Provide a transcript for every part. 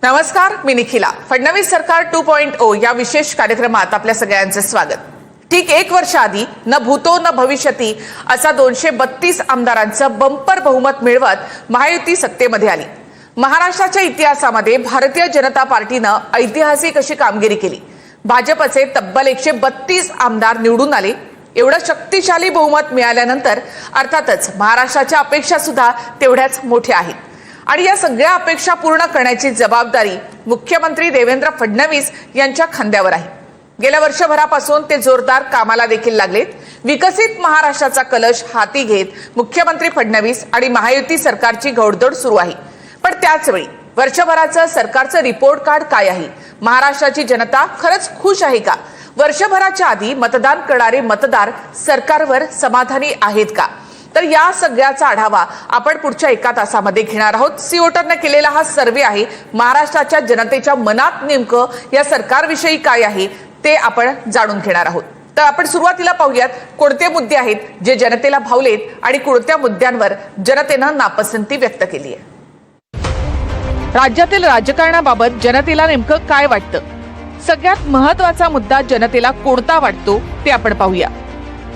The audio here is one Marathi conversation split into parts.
नमस्कार, मी निखिला. फडणवीस सरकार 2.0 या विशेष कार्यक्रमात आपल्या सगळ्यांचे स्वागत. ठीक एक वर्ष आधी न भूतो न भविष्यती असा 232 आमदारांचं बंपर बहुमत मिळवत महायुती सत्तेमध्ये आली. महाराष्ट्राच्या इतिहासामध्ये भारतीय जनता पार्टीनं ऐतिहासिक अशी कामगिरी केली. भाजपचे तब्बल 132 आमदार निवडून आले. एवढं शक्तिशाली बहुमत मिळाल्यानंतर अर्थातच महाराष्ट्राच्या अपेक्षा सुद्धा तेवढ्याच मोठ्या आहेत आणि या सगळ्या अपेक्षा पूर्ण करण्याची जबाबदारी मुख्यमंत्री देवेंद्र फडणवीस यांच्या खांद्यावर आहे. गेल्या वर्षभरापासून ते जोरदार कामाला देखील लागलेत. विकसित महाराष्ट्राचा कलश हाती घेत मुख्यमंत्री फडणवीस आणि महायुती सरकारची घोडदौड सुरू आहे. पण त्याचवेळी वर्षभराचं सरकारचं रिपोर्ट कार्ड काय आहे? महाराष्ट्राची जनता खरंच खुश आहे का? वर्षभराच्या आधी मतदान करणारे मतदार सरकारवर समाधानी आहेत का? तर या सगळ्याचा आढावा आपण पुढच्या एका तासामध्ये घेणार आहोत. सी वोटरने केलेला हा सर्वे आहे. महाराष्ट्राच्या जनतेच्या मनात नेमकं या सरकारविषयी काय आहे ते आपण जाणून घेणार आहोत. तर आपण सुरुवातीला पाहूयात कोणते मुद्दे आहेत जे जनतेला भावलेत आणि कोणत्या मुद्द्यांवर जनतेनं नापसंती व्यक्त केली आहे. राज्यातील राजकारणाबाबत जनतेला नेमकं काय वाटतं? सगळ्यात महत्त्वाचा मुद्दा जनतेला कोणता वाटतो ते आपण पाहूया.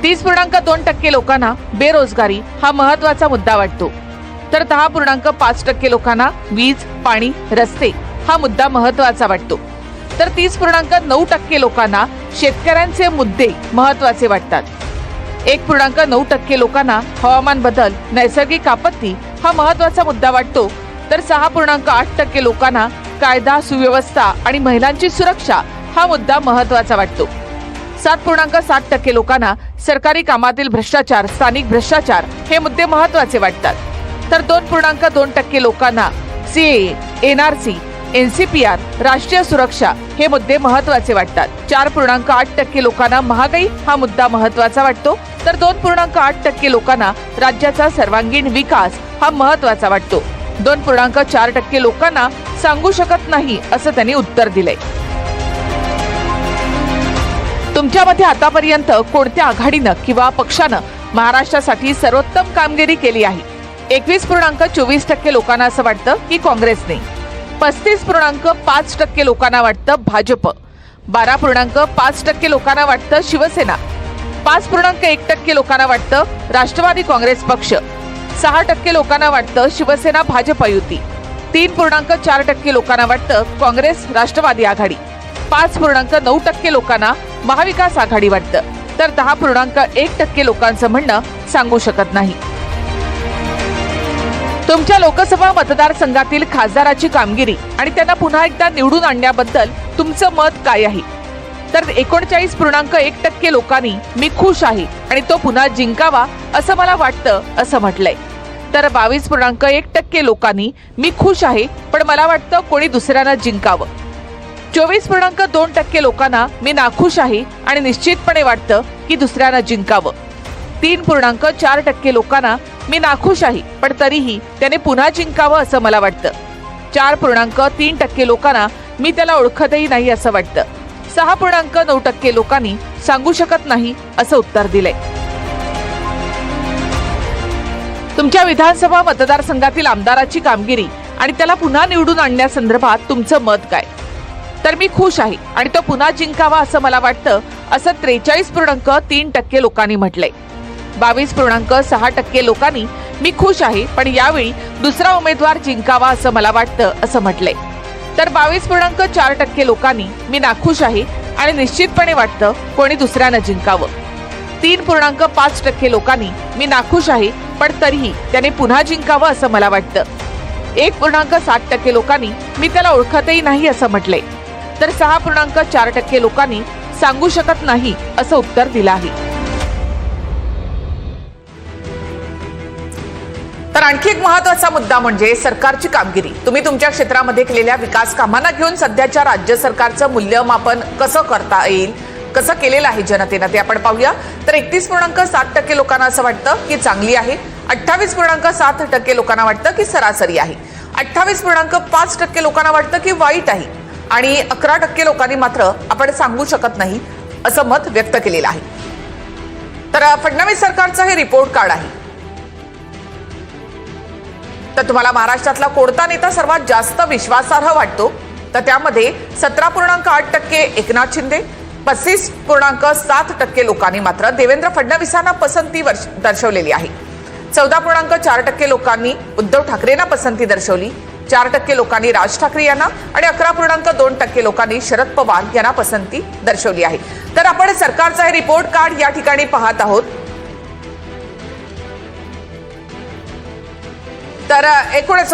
30.2% लोकांना बेरोजगारी हा महत्त्वाचा मुद्दा वाटतो, तर 10.5% लोकांना वीज, पाणी, रस्ते हा मुद्दा महत्त्वाचा वाटतो, तर 30.9% लोकांना शेतकऱ्यांचे मुद्दे महत्त्वाचे वाटतात. 1.9% लोकांना हवामान बदल, नैसर्गिक आपत्ती हा महत्त्वाचा मुद्दा वाटतो, तर 6.8% लोकांना कायदा सुव्यवस्था आणि महिलांची सुरक्षा हा मुद्दा महत्त्वाचा वाटतो. 7.7% लोकांना सरकारी कामातील भ्रष्टाचार, स्थानिक भ्रष्टाचार हे मुद्दे महत्त्वाचे वाटतात, तर 2.2% लोकांना सीएए, एनआरसी, एनसीपीआर, राष्ट्रीय सुरक्षा हे मुद्दे महत्त्वाचे वाटतात. 4.8% लोकांना महागाई हा मुद्दा महत्त्वाचा वाटतो, तर 2.8% लोकांना राज्याचा सर्वांगीण विकास हा महत्त्वाचा वाटतो. 2.4% लोकांना सांगू शकत नाही असं त्यांनी उत्तर दिलंय. तुमच्यामध्ये आतापर्यंत कोणत्या आघाडीनं किंवा पक्षानं महाराष्ट्रासाठी सर्वोत्तम कामगिरी केली आहे? 21.24% लोकांना असं वाटतं की काँग्रेसने. 35.5% लोकांना वाटतं भाजप. 12.5% लोकांना वाटतं शिवसेना. 5.1% लोकांना वाटतं राष्ट्रवादी काँग्रेस पक्ष. 6% लोकांना वाटतं शिवसेना भाजप युती. 3.4% लोकांना वाटतं काँग्रेस राष्ट्रवादी आघाडी. 5.9% लोकांना महाविकास आघाडी वाटतं, तर 10.1% लोकांचं म्हणणं सांगू शकत नाही. तुमच्या लोकसभा मतदारसंघातील खासदाराची कामगिरी आणि त्यांना पुन्हा एकदा निवडून आणण्याबद्दल तुमचं मत काय आहे? तर 39.1% लोकांनी मी खुश आहे आणि तो पुन्हा जिंकावा असं मला वाटतं असं म्हटलंय, तर 22.1% लोकांनी मी खुश आहे पण मला वाटतं कोणी दुसऱ्यानं जिंकावं. 24.2% लोकांना मी नाखुश आहे आणि निश्चितपणे वाटतं की दुसऱ्यानं जिंकावं. 3.4% लोकांना मी नाखुश आहे पण तरीही त्याने पुन्हा जिंकावं असं मला वाटतं. 4.3% लोकांना मी त्याला ओळखतही नाही असं वाटतं. 6.9% लोकांनी सांगू शकत नाही असं उत्तर दिलंय. तुमच्या विधानसभा मतदारसंघातील आमदाराची कामगिरी आणि त्याला पुन्हा निवडून आणण्यासंदर्भात तुमचं मत काय? तर मी खुश आहे आणि तो पुन्हा जिंकावा असं मला वाटतं असं 43.3% लोकांनी म्हटलंय. 22.6% लोकांनी मी खुश आहे पण यावेळी दुसरा उमेदवार जिंकावा असं मला वाटतं असं म्हटलंय, तर 22.4% लोकांनी मी नाखुश आहे आणि निश्चितपणे वाटतं कोणी दुसऱ्यानं जिंकावं. 3.5% लोकांनी मी नाखुश आहे पण तरीही त्याने पुन्हा जिंकावं असं मला वाटतं. 1.7% लोकांनी मी त्याला ओळखतही नाही असं म्हटलंय, तर 6.4% लोकांनी सांगू शकत नाही असं उत्तर दिलं आहे. तर आणखी एक महत्त्वाचा मुद्दा म्हणजे सरकारची कामगिरी. तुम्ही तुमच्या क्षेत्रामध्ये केलेल्या विकास कामांना घेऊन सध्याच्या राज्य सरकारचं मूल्यमापन कसं करता येईल, कसं केलेलं आहे जनतेनं ते आपण पाहूया. तर 31.7% लोकांना असं वाटतं की चांगली आहे. 28.7% लोकांना वाटतं की सरासरी आहे. 28.5% लोकांना वाटतं की वाईट आहे आणि 11% लोकांनी मात्र आपण सांगू शकत नाही असं मत व्यक्त केलेलं आहे. तर फडणवीस सरकारचं हे रिपोर्ट कार्ड आहे. तर तुम्हाला महाराष्ट्रातला कोणता नेता सर्वात जास्त विश्वासार्ह वाटतो? तर त्यामध्ये 17.8% एकनाथ शिंदे, 35.7% लोकांनी मात्र देवेंद्र फडणवीसांना पसंती दर्शवलेली आहे. 14.4% लोकांनी उद्धव ठाकरेंना पसंती दर्शवली, 4% लोकांनी राज ठाकरे यांना आणि 11.2% लोकांनी शरद पवार यांना पसंती दर्शवली आहे. तर आपण सरकारचा हे रिपोर्ट कार्ड या ठिकाणी पाहत आहोत. तर एकूणच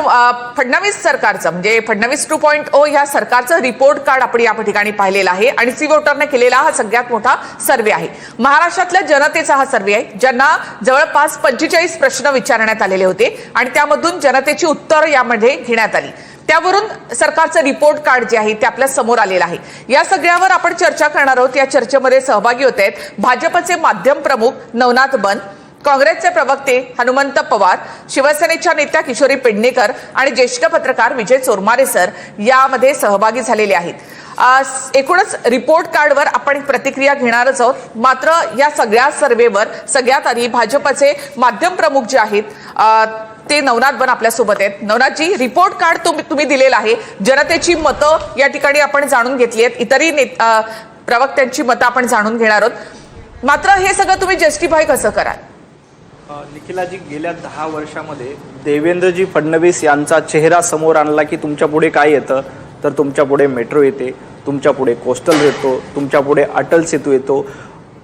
फडणवीस सरकारचं म्हणजे फडणवीस 2.0 ह्या सरकारचं रिपोर्ट कार्ड आपण या ठिकाणी पाहिलेलं आहे आणि सी वोटरने केलेला हा सगळ्यात मोठा सर्वे आहे. महाराष्ट्रातल्या जनतेचा हा सर्वे आहे, ज्यांना जवळपास 45 प्रश्न विचारण्यात आलेले होते आणि त्यामधून जनतेची उत्तरं यामध्ये घेण्यात आली. त्यावरून सरकारचं रिपोर्ट कार्ड जे आहे ते आपल्या समोर आलेलं आहे. या सगळ्यावर आपण चर्चा करणार आहोत. या चर्चेमध्ये सहभागी होत आहेत भाजपचे माध्यम प्रमुख नवनाथ बन, काँग्रेसचे प्रवक्ते हनुमंत पवार, शिवसेनेच्या नेत्या किशोरी पेडणेकर आणि ज्येष्ठ पत्रकार विजय चोरमारे सर यामध्ये सहभागी झालेले आहेत. एकूणच रिपोर्ट कार्डवर आपण प्रतिक्रिया घेणारच आहोत. मात्र या सगळ्या सर्वेवर सगळ्यात आधी भाजपचे माध्यम प्रमुख जे आहेत ते नवनाथ बन आपल्यासोबत आहेत. नवनाथजी, रिपोर्ट कार्ड तुम्ही दिलेलं आहे, जनतेची मतं या ठिकाणी आपण जाणून घेतली आहेत, इतरही प्रवक्त्यांची मतं आपण जाणून घेणार आहोत. मात्र हे सगळं तुम्ही जस्टिफाय कसं कराल? निखिलाजी, गेल्या 10 वर्षामध्ये देवेंद्रजी फडणवीस यांचा चेहरा समोर आणला की तुमच्या पुढे काय येतं, तर तुमच्या पुढे मेट्रो येते, तुमच्या पुढे कोस्टल येतो, तुमच्या पुढे अटल सेतू येतो.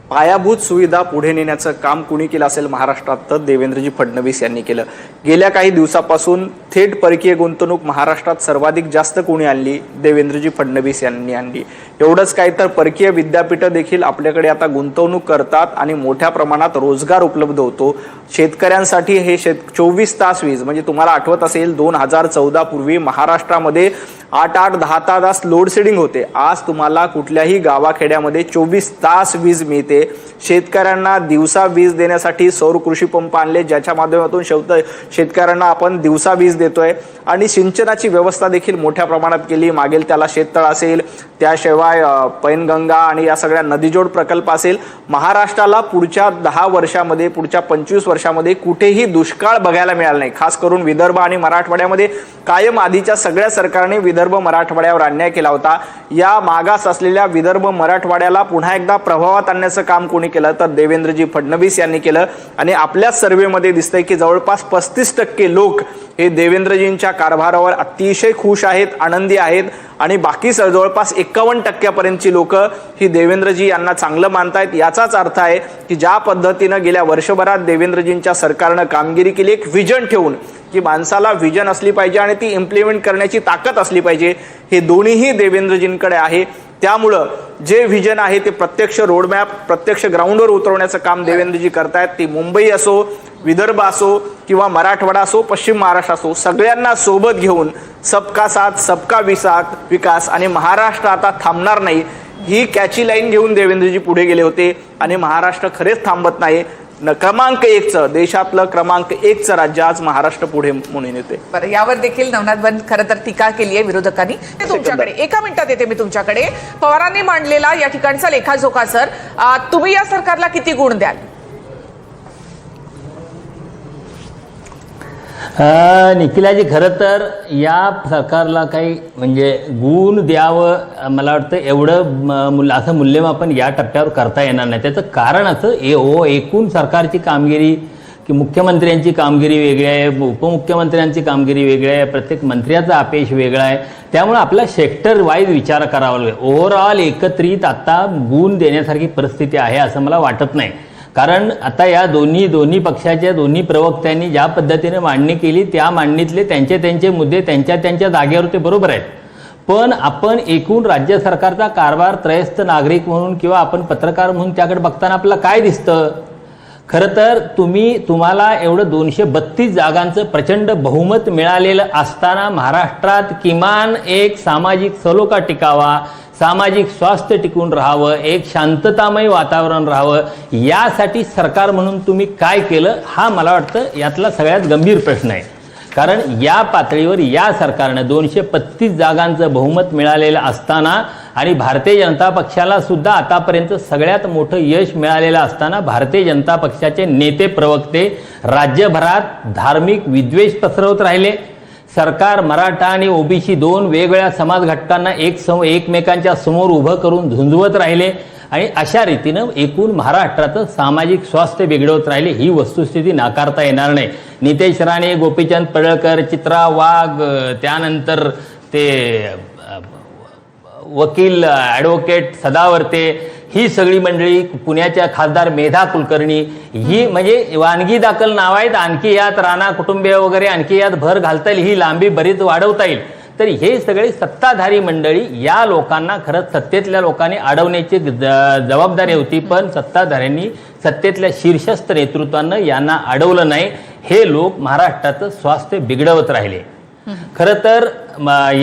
पायाभूत सुविधा पुढे नेण्याचं काम कुणी केलं असेल महाराष्ट्रात, तर देवेंद्रजी फडणवीस यांनी केलं. गेल्या काही दिवसापासून थेट परकीय गुंतवणूक महाराष्ट्रात सर्वाधिक जास्त कोणी आणली? देवेंद्रजी फडणवीस यांनी आणली. एवढंच काय, तर परकीय विद्यापीठं देखील आपल्याकडे आता गुंतवणूक करतात आणि मोठ्या प्रमाणात रोजगार उपलब्ध होतो. शेतकऱ्यांसाठी हे 24 तास वीज, म्हणजे तुम्हाला आठवत असेल 2014 पूर्वी महाराष्ट्रामध्ये 8-8, 10-10 तास लोड शेडिंग होते. आज तुम्हाला कुठल्याही गावाखेड्यामध्ये 24 तास वीज मिळते. शेतकऱ्यांना दिवसा वीज देण्यासाठी सौर कृषी पंप आणले, ज्याच्या माध्यमातून शेतकऱ्यांना आपण दिवसा वीज देतोय आणि सिंचनाची व्यवस्था देखील मोठ्या प्रमाणात केली. मागेल त्याला शेततळ असेल, त्याशिवाय पैनगंगा आणि या सगळ्या नदीजोड प्रकल्प असेल. महाराष्ट्राला पुढच्या 10 वर्षामध्ये, पुढच्या 25 वर्षामध्ये कुठेही दुष्काळ बघायला मिळाला नाही. खास करून विदर्भ आणि मराठवाड्यामध्ये कायम आधीच्या सगळ्या सरकारने विदर्भ मराठवाड्यावर अन्याय केला होता. या मागास असलेल्या विदर्भ मराठवाड्याला पुन्हा एकदा प्रभावात आणण्याचं काम कोणी केलं, तर देवेंद्रजी फडणवीस यांनी केलं. आणि आपल्या सर्वेमध्ये दिसतंय की जवळपास 35% लोक हे देवेंद्रजींच्या कारभारावर अतिशय खुश आहेत, आनंदी आहेत आणि बाकी जवळपास 51% लोक ही देवेंद्रजी यांना चांगलं मानतायत. याचाच अर्थ आहे की ज्या पद्धतीनं गेल्या वर्षभरात देवेंद्रजींच्या सरकारनं कामगिरी केली, एक विजन ठेवून की माणसाला विजन असली पाहिजे आणि ती इम्प्लिमेंट करण्याची ताकद असली पाहिजे, हे दोन्हीही देवेंद्रजींकडे आहे. त्यामुळं जे विजन आहे ते प्रत्यक्ष रोडमॅप, प्रत्यक्ष ग्राउंडवर उतरवण्याचं काम देवेंद्रजी करतायत. ती मुंबई असो, विदर्भ असो किंवा मराठवाडा असो, पश्चिम महाराष्ट्र असो, सगळ्यांना सोबत घेऊन सबका साथ सबका विकास आणि महाराष्ट्र आता थांबणार नाही ही कॅची लाईन घेऊन देवेंद्रजी पुढे गेले होते. आणि महाराष्ट्र खरेच थांबत नाही. क्रमांक 1चं, देशातलं क्रमांक 1चं राज्य आज महाराष्ट्र पुढे म्हणून येते. बरं, यावर देखील नवनाथ बन खरं तर टीका केली आहे विरोधकांनी. ते तुमच्याकडे 1 मिनिटात येते मी तुमच्याकडे. पवारांनी मांडलेला या ठिकाणचा लेखाजोखा सर, तुम्ही या सरकारला किती गुण द्याल? निखिलाजी, खरं तर या सरकारला काही म्हणजे गुण द्यावं मला वाटतं एवढं असं मूल्यमापन या टप्प्यावर करता येणार नाही. त्याचं कारण असं एकूण सरकारची कामगिरी की मुख्यमंत्र्यांची कामगिरी वेगळी आहे, उपमुख्यमंत्र्यांची कामगिरी वेगळी आहे, प्रत्येक मंत्र्याचा अपयश वेगळा आहे. त्यामुळे आपला सेक्टर वाईज विचार करावा लागेल. ओव्हरऑल एकत्रित आता गुण देण्यासारखी परिस्थिती आहे असं मला वाटत नाही. कारण आता या दोन्ही पक्षाच्या दोन्ही प्रवक्त्यांनी ज्या पद्धतीने मांडणी केली त्या मांडणीतले त्यांचे मुद्दे त्यांच्या जागेवर ते बरोबर आहेत. पण आपण एकूण राज्य सरकारचा कारभार त्रयस्थ नागरिक म्हणून किंवा आपण पत्रकार म्हणून त्याकडे बघताना आपल्याला काय दिसतं? खरं तर तुम्हाला एवढं 232 जागांचं प्रचंड बहुमत मिळालेलं असताना महाराष्ट्रात किमान एक सामाजिक सलोखा टिकावा, सामाजिक स्वास्थ्य टिकून राहावं, एक शांततामय वातावरण राहावं, यासाठी सरकार म्हणून तुम्ही काय केलं हा मला वाटतं यातला सगळ्यात गंभीर प्रश्न आहे. कारण या पातळीवर या सरकारनं 235 जागांचं बहुमत मिळालेलं असताना आणि भारतीय जनता पक्षाला सुद्धा आतापर्यंत सगळ्यात मोठं यश मिळालेलं असताना भारतीय जनता पक्षाचे नेते प्रवक्ते राज्यभरात धार्मिक विद्वेष पसरवत राहिले. सरकार मराठा आणि ओबीसी दोन वेगवेगळ्या समाज घटकांना एकमेकांच्या समोर उभं करून झुंजवत राहिले आणि अशा रीतीनं एकूण महाराष्ट्राचं सामाजिक स्वास्थ्य बिघडवत राहिले. ही वस्तुस्थिती नाकारता येणार नाही. नितेश राणे, गोपीचंद पडळकर, चित्रा वाघ, त्यानंतर ते वकील ॲडव्होकेट सदावर्ते, ही सगळी मंडळी, पुण्याच्या खासदार मेधा कुलकर्णी, ही म्हणजे वानगी दाखल नाव आहेत. आणखी यात राणा कुटुंबीय वगैरे आणखी यात भर घालता येईल, ही लांबी बरीच वाढवता येईल. तर हे सगळे सत्ताधारी मंडळी, या लोकांना खरंच सत्तेतल्या लोकांनी अडवण्याची जबाबदारी होती, पण सत्ताधाऱ्यांनी, सत्तेतल्या शीर्षस्थ नेतृत्वानं यांना अडवलं नाही. हे लोक महाराष्ट्राचं स्वास्थ्य बिघडवत राहिले. खरं तर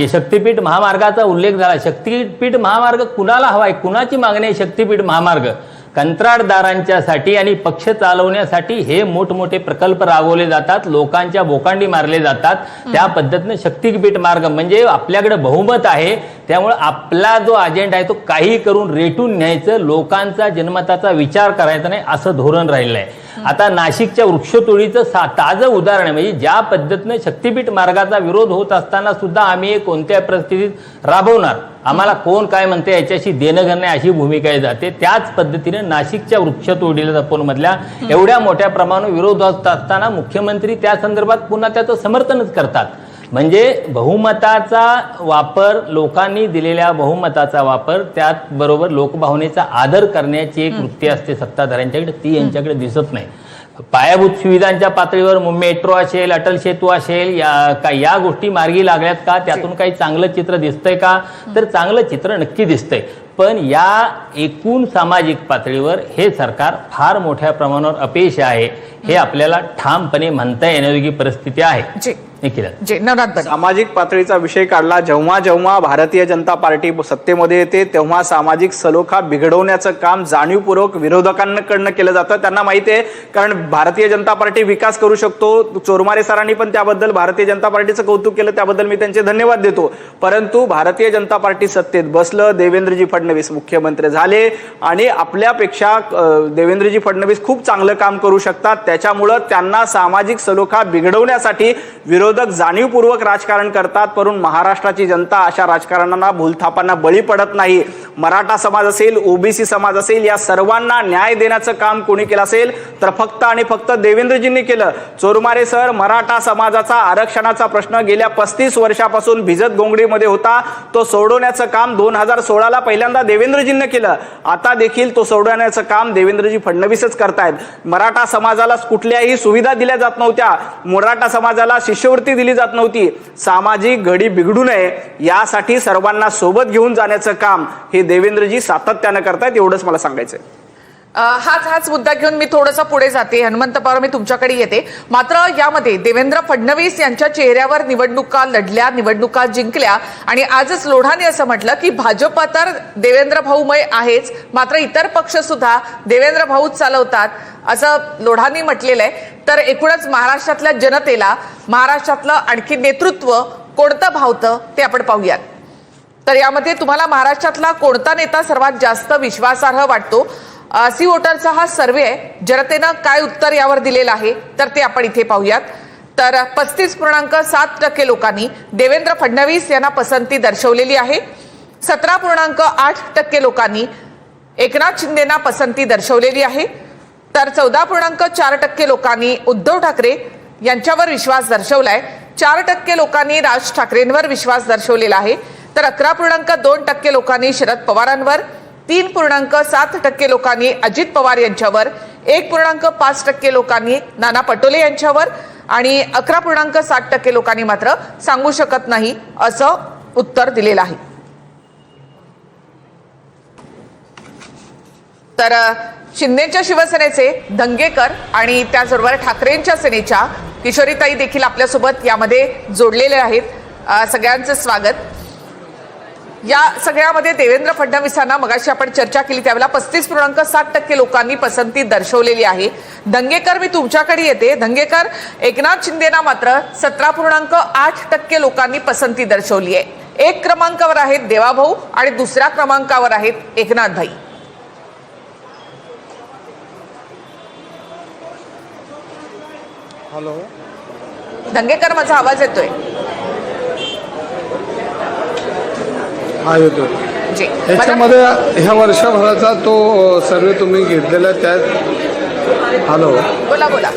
शक्तीपीठ महामार्गाचा उल्लेख झाला. शक्तीपीठ महामार्ग कुणाला हवाय, कुणाची मागणी आहे शक्तीपीठ महामार्ग? कंत्राटदारांच्यासाठी आणि पक्ष चालवण्यासाठी हे मोठमोठे प्रकल्प राबवले जातात, लोकांच्या बोकांडी मारले जातात. त्या पद्धतीने शक्तीपीठ मार्ग म्हणजे आपल्याकडे बहुमत आहे, त्यामुळे आपला जो अजेंडा आहे तो काही करून रेटून न्यायचं, लोकांचा जनमताचा विचार करायचा नाही, असं धोरण राहिलं आहे. आता नाशिकच्या वृक्षतोडीचं ताजं उदाहरण आहे. म्हणजे ज्या पद्धतीनं शक्तीपीठ मार्गाचा विरोध होत असताना सुद्धा आम्ही हे कोणत्या परिस्थितीत राबवणार, आम्हाला कोण काय म्हणते याच्याशी देणं घेणं नाही, अशी भूमिका जाते. त्याच पद्धतीने नाशिकच्या वृक्षतोडीला जपूनमधल्या एवढ्या मोठ्या प्रमाणावर विरोध होत असताना मुख्यमंत्री त्या संदर्भात पुन्हा त्याचं समर्थनच करतात. म्हणजे बहुमताचा वापर, लोकांनी दिलेल्या बहुमताचा वापर, त्याचबरोबर लोकभावनेचा आदर करण्याची एक वृत्ती असते सत्ताधाऱ्यांच्याकडे, ती यांच्याकडे दिसत नाही. पायाभूत सुविधांच्या पातळीवर मेट्रो असेल, अटल सेतू असेल, या गोष्टी मार्गी लागल्यात का? त्यातून काही चांगलं चित्र दिसतंय का? तर चांगलं चित्र नक्की दिसतंय. पण या एकूण सामाजिक पातळीवर हे सरकार फार मोठ्या प्रमाणावर अपयशी आहे, हे आपल्याला ठामपणे म्हणता येण्यायोग्य परिस्थिती आहे. सामाजिक पातळीचा विषय काढला. जेव्हा जेव्हा भारतीय जनता पार्टी सत्तेमध्ये येते तेव्हा सामाजिक सलोखा बिघडवण्याचं काम जाणीवपूर्वक विरोधकांकडनं केलं जातं. त्यांना माहिती आहे, कारण भारतीय जनता पार्टी विकास करू शकतो. चोरमारे सरांनी पण त्याबद्दल भारतीय जनता पार्टीचं कौतुक केलं, त्याबद्दल मी त्यांचे धन्यवाद देतो. परंतु भारतीय जनता पार्टी सत्तेत बसलं, देवेंद्रजी फडणवीस मुख्यमंत्री झाले आणि आपल्यापेक्षा देवेंद्रजी फडणवीस खूप चांगलं काम करू शकतात. त्याच्यामुळं त्यांना सामाजिक सलोखा बिघडवण्यासाठी विरोधक जाणीवपूर्वक राजकारण करतात. परंतु महाराष्ट्राची जनता अशा राजकारणांना, भूलथापांना बळी पडत नाही. मराठा समाज असेल, ओबीसी समाज असेल, या सर्वांना न्याय देण्याचं काम कोणी केलं असेल तर फक्त आणि फक्त देवेंद्रजींनी केलं. चोरमारे सर, मराठा समाजाचा आरक्षणाचा प्रश्न गेल्या 35 वर्षापासून भिजत गोंगडीमध्ये होता, तो सोडवण्याचं काम 2016ला पहिल्यांदा देवेंद्रजींनी केलं. आता देखील तो सोडवण्याचं काम देवेंद्रजी फडणवीसच करतायत. मराठा समाजाला कुठल्याही सुविधा दिल्या जात नव्हत्या, मराठा समाजाला शिष्यवृत्ती दिली जात नव्हती. सामाजिक घडी बिघडू नये यासाठी सर्वांना सोबत घेऊन जाण्याचं काम हे देवेंद्रजी सातत्यानं करतायत, एवढंच मला सांगायचंय. हाच मुद्दा घेऊन मी थोडंसं पुढे जाते. हनुमंत पवार, मी तुमच्याकडे येते. मात्र यामध्ये देवेंद्र फडणवीस यांच्या चेहऱ्यावर निवडणुका लढल्या, निवडणुका जिंकल्या आणि आजच लोढाने असं म्हटलं की भाजप तर देवेंद्र भाऊमय आहेच, मात्र इतर पक्ष सुद्धा देवेंद्र भाऊच चालवतात, असं लोढांनी म्हटलेलं आहे. तर एकूणच महाराष्ट्रातल्या जनतेला, महाराष्ट्रातलं आणखी नेतृत्व कोणतं भावतं ते आपण पाहूयात. तर यामध्ये तुम्हाला महाराष्ट्रातला कोणता नेता सर्वात जास्त विश्वासार्ह वाटतो? सी वोटरचा हा सर्वे आहे, जनतेनं काय उत्तर यावर दिलेलं आहे तर ते आपण इथे पाहूयात. तर 35.7% लोकांनी देवेंद्र फडणवीस यांना पसंती दर्शवलेली आहे. 17.8% लोकांनी एकनाथ शिंदेना पसंती दर्शवलेली आहे. तर 14.4% लोकांनी उद्धव ठाकरे यांच्यावर विश्वास दर्शवलाय. 4% लोकांनी राज ठाकरेंवर विश्वास दर्शवलेला आहे. तर 11.2% लोकांनी शरद पवारांवर, 3.7% लोकांनी अजित पवार यांच्यावर, 1.5% लोकांनी नाना पटोले यांच्यावर आणि 11.7% लोकांनी मात्र सांगू शकत नाही असं उत्तर दिलेलं आहे. तर शिंदेच्या शिवसेनेचे दंगेकर आणि त्याचबरोबर ठाकरेंच्या सेनेच्या किशोरीताई देखील आपल्यासोबत यामध्ये जोडलेले आहेत. सगळ्यांचं स्वागत. या सगळ्यामध्ये देवेंद्र फडणवीसांना मगाशी आपण चर्चा केली त्यावेळेला 35.7% लोकांनी पसंती दर्शवलेली आहे. दंगेकर, मी तुमच्याकडे येते. दंगेकर, एकनाथ शिंदेना मात्र 17.8% लोकांनी पसंती दर्शवली आहे. एक क्रमांकावर आहेत देवाभाऊ आणि दुसऱ्या क्रमांकावर आहेत एकनाथ भाई. हॅलो, दंगेकर, माझा आवाज येतोय? हा येतो. जी याच्यामध्ये ह्या वर्षभराचा तो सर्वे तुम्ही घेतलेला त्यात. हॅलो बोला बोला.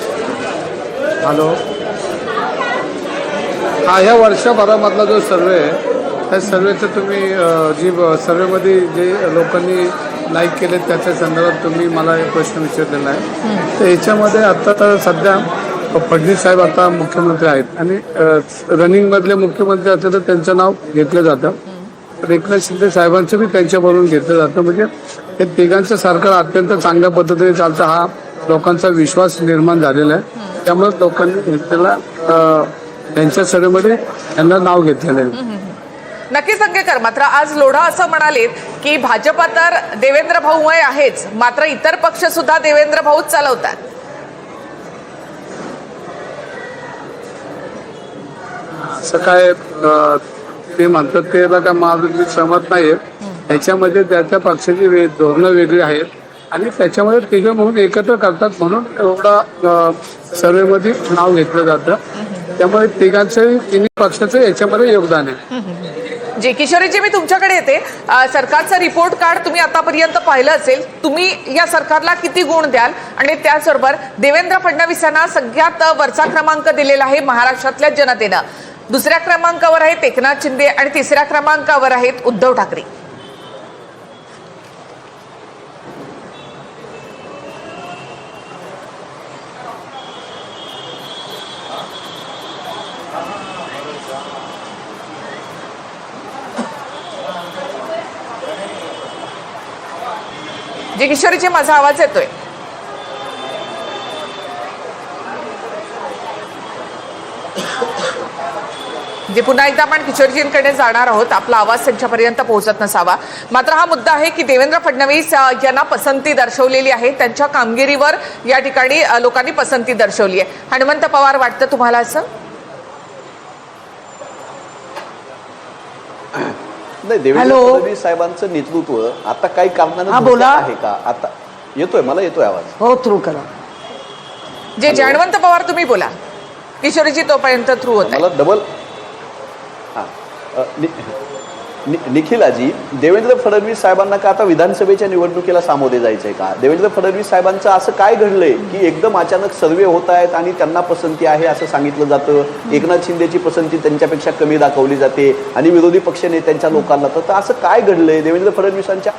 हॅलो, हा ह्या वर्षभरामधला जो सर्वे आहे त्या सर्वेचं तुम्ही जी सर्वेमध्ये जे लोकांनी लाईक केले त्याच्या संदर्भात तुम्ही मला एक प्रश्न विचारलेला आहे. तर याच्यामध्ये आता तर सध्या फडणवीस साहेब आता मुख्यमंत्री आहेत आणि रनिंगमधले मुख्यमंत्री असले तर त्यांचं नाव घेतलं जातं. तर एकनाथ शिंदे साहेबांचं बी त्यांच्याबरोबर घेतलं जातं. म्हणजे हे तिघांचं सरकार अत्यंत चांगल्या पद्धतीने चालतं हा लोकांचा विश्वास निर्माण झालेला आहे. त्यामुळे लोकांनी घेतलेला त्यांच्या सर्वेमध्ये त्यांना नाव घेतलेलं आहे. नक्कीच दंगेकर, मात्र आज लोढा असं म्हणालेत की भाजपा तर देवेंद्र भाऊमय आहेच, मात्र इतर पक्ष सुद्धा देवेंद्र भाऊच चालवतात. असं काय ते म्हणतात त्याला काय माझं मी सहमत नाहीये. त्याच्यामध्ये त्याच्या पक्षाची धोरणं वेगळी आहेत आणि त्याच्यामध्ये तिघं म्हणून एकत्र करतात म्हणून एवढा सर्वेमध्ये नाव घेतलं जातं. त्यामुळे तिघांचं तिन्ही पक्षाचं याच्यामध्ये योगदान आहे. जे किशोरीजी, मी तुमच्याकडे येते. सरकारचा रिपोर्ट कार्ड तुम्ही आतापर्यंत पाहिलं असेल. तुम्ही या सरकारला किती गुण द्याल? आणि त्याचबरोबर देवेंद्र फडणवीसांना सगळ्यात वरचा क्रमांक दिलेला आहे महाराष्ट्रातल्या जनतेनं. दुसऱ्या क्रमांकावर आहेत एकनाथ शिंदे आणि तिसऱ्या क्रमांकावर आहेत उद्धव ठाकरे. जे किशोरीजी, माझा आवाज येतोय? जे पुन्हा एकदा आपण किशोरजींकडे जाणार आहोत. आपला आवाज त्यांच्यापर्यंत पोहोचत नसावा. मात्र हा मुद्दा आहे की देवेंद्र फडणवीस यांना पसंती दर्शवलेली आहे. त्यांच्या कामगिरीवर या ठिकाणी लोकांनी पसंती दर्शवली आहे. हनुमंत पवार, वाटतं तुम्हाला असं? नाही, देवेंद्र फडणवीस साहेबांचं नेतृत्व आता काही कारणानं बोला आहे का? आता येतोय, मला येतोय आवाज. हो, थ्रू करा. जे हनुमंत पवार, तुम्ही बोला. किशोरीजी तोपर्यंत थ्रू होत. मला डबल निखिलाजी, देवेंद्र फडणवीस साहेबांना का आता विधानसभेच्या निवडणुकीला सामोरे जायचंय का? देवेंद्र फडणवीस साहेबांचं असं काय घडलंय की एकदम अचानक सर्वे होत आहेत आणि त्यांना पसंती आहे असं सांगितलं जातं. एकनाथ शिंदेची पसंती त्यांच्यापेक्षा कमी दाखवली जाते आणि विरोधी पक्ष नेत्यांच्या लोकांना तर असं काय घडलंय? देवेंद्र फडणवीसांच्या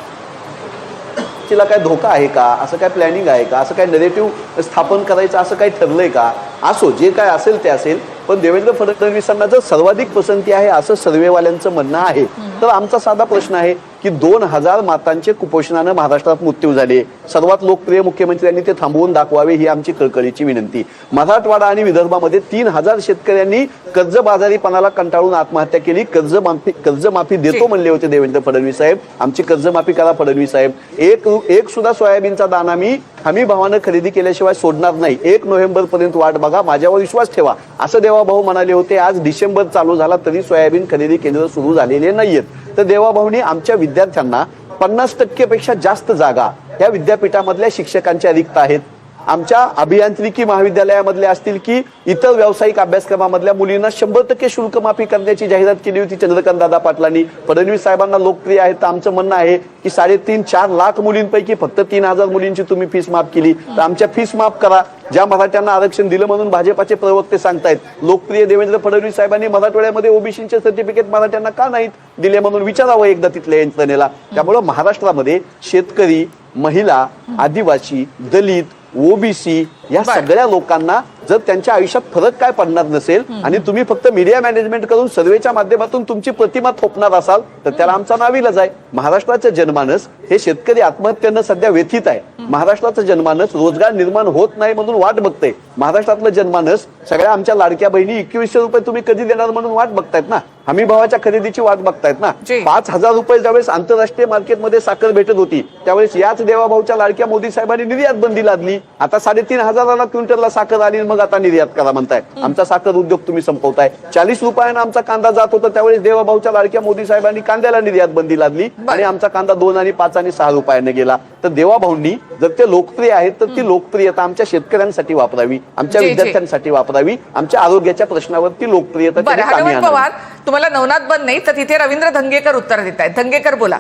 ला काय धोका आहे का? असं काय प्लॅनिंग आहे का? असं काय नेरेटिव्ह स्थापन करायचं असं काय ठरलंय का? असो, जे काय असेल ते असेल, पण देवेंद्र फडणवीसांना जर सर्वाधिक पसंती आहे असं सर्वेवाल्यांचं म्हणणं आहे तर आमचा साधा प्रश्न आहे की 2000 मातांचे कुपोषणानं महाराष्ट्रात मृत्यू झाले. सर्वात लोकप्रिय मुख्यमंत्र्यांनी ते थांबवून दाखवावे ही आमची कळकळीची विनंती. मराठवाडा आणि विदर्भामध्ये 3000 शेतकऱ्यांनी कर्जबाजारीपणाला कंटाळून आत्महत्या केली. कर्जमाफी देतो म्हणले होते देवेंद्र फडणवीस साहेब. आमची कर्जमाफी करा फडणवीस साहेब. एक सुद्धा सोयाबीनचा दाना मी हमी भावानं खरेदी केल्याशिवाय सोडणार नाही. 1 नोव्हेंबर पर्यंत वाट बघा, माझ्यावर विश्वास ठेवा असं देवाभाऊ म्हणाले होते. आज डिसेंबर चालू झाला तरी सोयाबीन खरेदी केंद्र सुरू झालेले नाहीयेत. तर देवाभाऊनी आमच्या विद्यार्थ्यांना 50% पेक्षा जास्त जागा या विद्यापीठामधल्या शिक्षकांच्या रिक्त आहेत. आमच्या अभियांत्रिकी महाविद्यालयामधल्या असतील की इतर व्यावसायिक अभ्यासक्रमामधल्या मुलींना 100% शुल्क माफी करण्याची जाहिरात केली होती चंद्रकांत दादा पाटलांनी. फडणवीस साहेबांना लोकप्रिय आहे तर आमचं म्हणणं आहे की 3.5-4 लाख मुलींपैकी फक्त 3000 मुलींची तुम्ही फीस माफ केली तर आमच्या फीस माफ करा. ज्या मराठ्यांना आरक्षण दिलं म्हणून भाजपाचे प्रवक्ते सांगतायत लोकप्रिय देवेंद्र फडणवीस साहेबांनी मराठवाड्यामध्ये ओबीसीचे सर्टिफिकेट मराठ्यांना का नाहीत दिले म्हणून विचारावं एकदा तिथल्या यंत्रणेला. त्यामुळं महाराष्ट्रामध्ये शेतकरी, महिला, आदिवासी, दलित, ओबीसी या सगळ्या लोकांना जर त्यांच्या आयुष्यात फरक काय पडणार नसेल आणि तुम्ही फक्त मीडिया मॅनेजमेंट करून सर्वेच्या माध्यमातून तुमची प्रतिमा थोपणार असाल तर त्याला आमचा नाविलाज आहे. महाराष्ट्राचं जनमानस हे शेतकरी आत्महत्येनं सध्या व्यथित आहे. महाराष्ट्राचं जनमानस रोजगार निर्माण होत नाही म्हणून वाट बघतंय. महाराष्ट्रातलं जनमानस सगळ्या आमच्या लाडक्या बहिणी 2100 रुपये तुम्ही कधी देणार म्हणून वाट बघतायत ना. हमी भावाच्या खरेदीची वाट बघतायत ना. 5000 रुपये ज्यावेळेस आंतरराष्ट्रीय मार्केटमध्ये साखर भेटत होती त्यावेळेस याच देवाभाऊच्या लाडक्या मोदी साहेबांनी निर्यात बंदी लादली. आता 3500 क्विंटलला साखर आली. मग आता निर्यात करा म्हणताय. आमचा साखर उद्योग तुम्ही संपवताय. 40 रुपयानं आमचा कांदा जात होता त्यावेळेस देवाभाऊच्या लाडक्या मोदी साहेबांनी कांद्याला निर्यात बंदी लादली आणि आमचा कांदा 2 आणि 5 आणि 6 रुपयाने गेला. तर देवाभाऊंनी जर ते लोकप्रिय आहेत तर ती लोकप्रियता आमच्या शेतकऱ्यांसाठी वापरावी, आमच्या जी, जी. विद्यार्थ्यांसाठी वापरावी, आमच्या आरोग्याच्या प्रश्नावरती लोकप्रियता बरं, त्यांनी कामी हनुमंत आणावी. पवार, तुम्हाला नवनाथ बंद नाही तर तिथे रवींद्र धंगेकर उत्तर देत आहेत. धंगेकर बोला.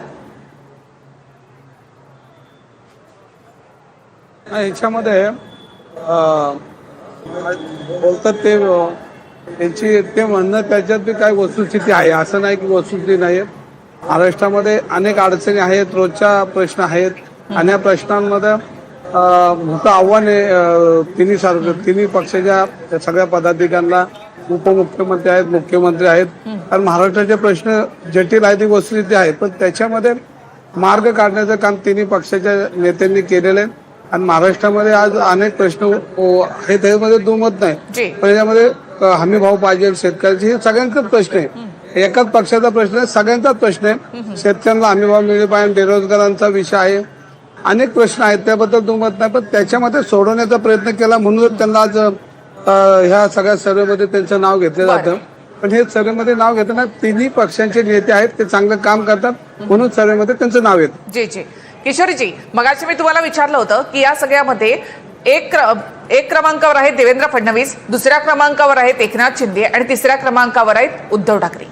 याच्यामध्ये बोलतात ते त्यांची ते म्हणणं त्याच्यात बी काय वस्तुस्थिती आहे, असं नाही की वस्तुस्थिती नाही. महाराष्ट्रामध्ये अनेक अडचणी आहेत, रोजच्या प्रश्न आहेत आणि या प्रश्नांमध्ये मोठं आव्हान आहे तिन्ही पक्षाच्या सगळ्या पदाधिकाऱ्यांना. उपमुख्यमंत्री आहेत, मुख्यमंत्री आहेत, कारण महाराष्ट्राचे प्रश्न जटिल आहेत, वस्तुस्थिती आहे, पण त्याच्यामध्ये मार्ग काढण्याचं काम तिन्ही पक्षाच्या नेत्यांनी केलेलं आहे. आणि महाराष्ट्रामध्ये आज अनेक प्रश्न आहेत, त्यामध्ये दुमत जी. नाही, पण याच्यामध्ये हमी भाव पाहिजे, शेतकऱ्याचे हे सगळ्यांचाच प्रश्न आहे. एकाच पक्षाचा प्रश्न आहे, सगळ्यांचाच प्रश्न आहे. शेतकऱ्यांना हमी भाव मिळले पाहिजे, बेरोजगारांचा विषय आहे, अनेक प्रश्न आहेत, त्याबद्दल दुमत नाही, पण त्याच्यामध्ये सोडवण्याचा प्रयत्न केला म्हणूनच त्यांना आज ह्या सगळ्या सर्वेमध्ये त्यांचं नाव घेतलं जातं. पण हे सर्वेमध्ये नाव घेताना तिन्ही पक्षांचे नेते आहेत, ते चांगलं काम करतात म्हणून सर्वेमध्ये त्यांचं नाव येतं. जी जी किशोरीजी, मगाशी मी तुम्हाला विचारलं होतं की या सगळ्यामध्ये एक क्रमांकावर आहेत देवेंद्र फडणवीस, दुसऱ्या क्रमांकावर आहेत एकनाथ शिंदे आणि तिसऱ्या क्रमांकावर आहेत उद्धव ठाकरे.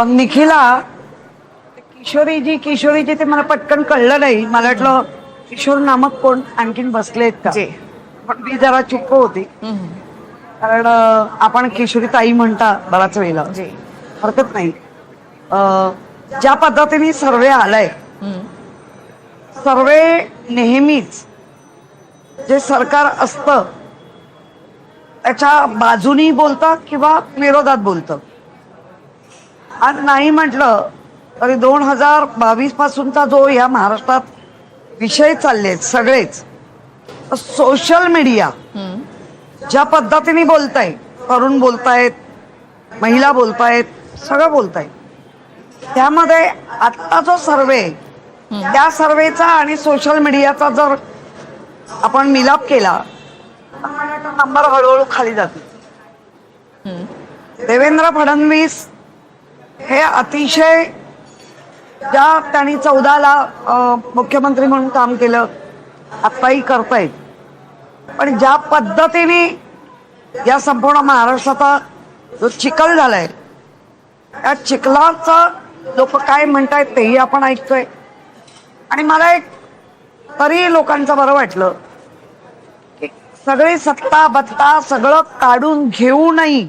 निखिला, किशोरीजी ते मला पटकन कळलं नाही. मला वाटलं किशोर नामक कोण आणखीन बसलेत का, जी. पण मी जरा चुक होती. कारण आपण किशोरी ताई म्हणता बराच वेळेला, जी. हरकत नाही. ज्या पद्धतीने सर्वे आलाय, सर्वे नेहमीच जे सरकार असतं त्याच्या बाजूनी बोलतं किंवा विरोधात बोलतं. आज नाही म्हटलं तरी 2022 पासूनचा जो या महाराष्ट्रात विषय चाललेत सगळेच, सोशल मीडिया ज्या पद्धतीने बोलताय, तरुण बोलतायत, महिला बोलतायत, सगळं बोलतायत, त्यामध्ये आता जो सर्वे त्या सर्वेचा आणि सोशल मीडियाचा जर आपण मिलाप केला तर नंबर हळूहळू खाली जाते. देवेंद्र फडणवीस हे अतिशय, ज्या त्यांनी 14ला मुख्यमंत्री म्हणून काम केलं, आत्ताही करतायत, पण ज्या पद्धतीने या संपूर्ण महाराष्ट्राचा जो चिखल झालाय, त्या चिखलाचा लोक काय म्हणतायत तेही आपण ऐकतोय. आणि मला एक तरी लोकांचं बरं वाटलं की सगळी सत्ता बत्ता सगळं काढून घेऊनही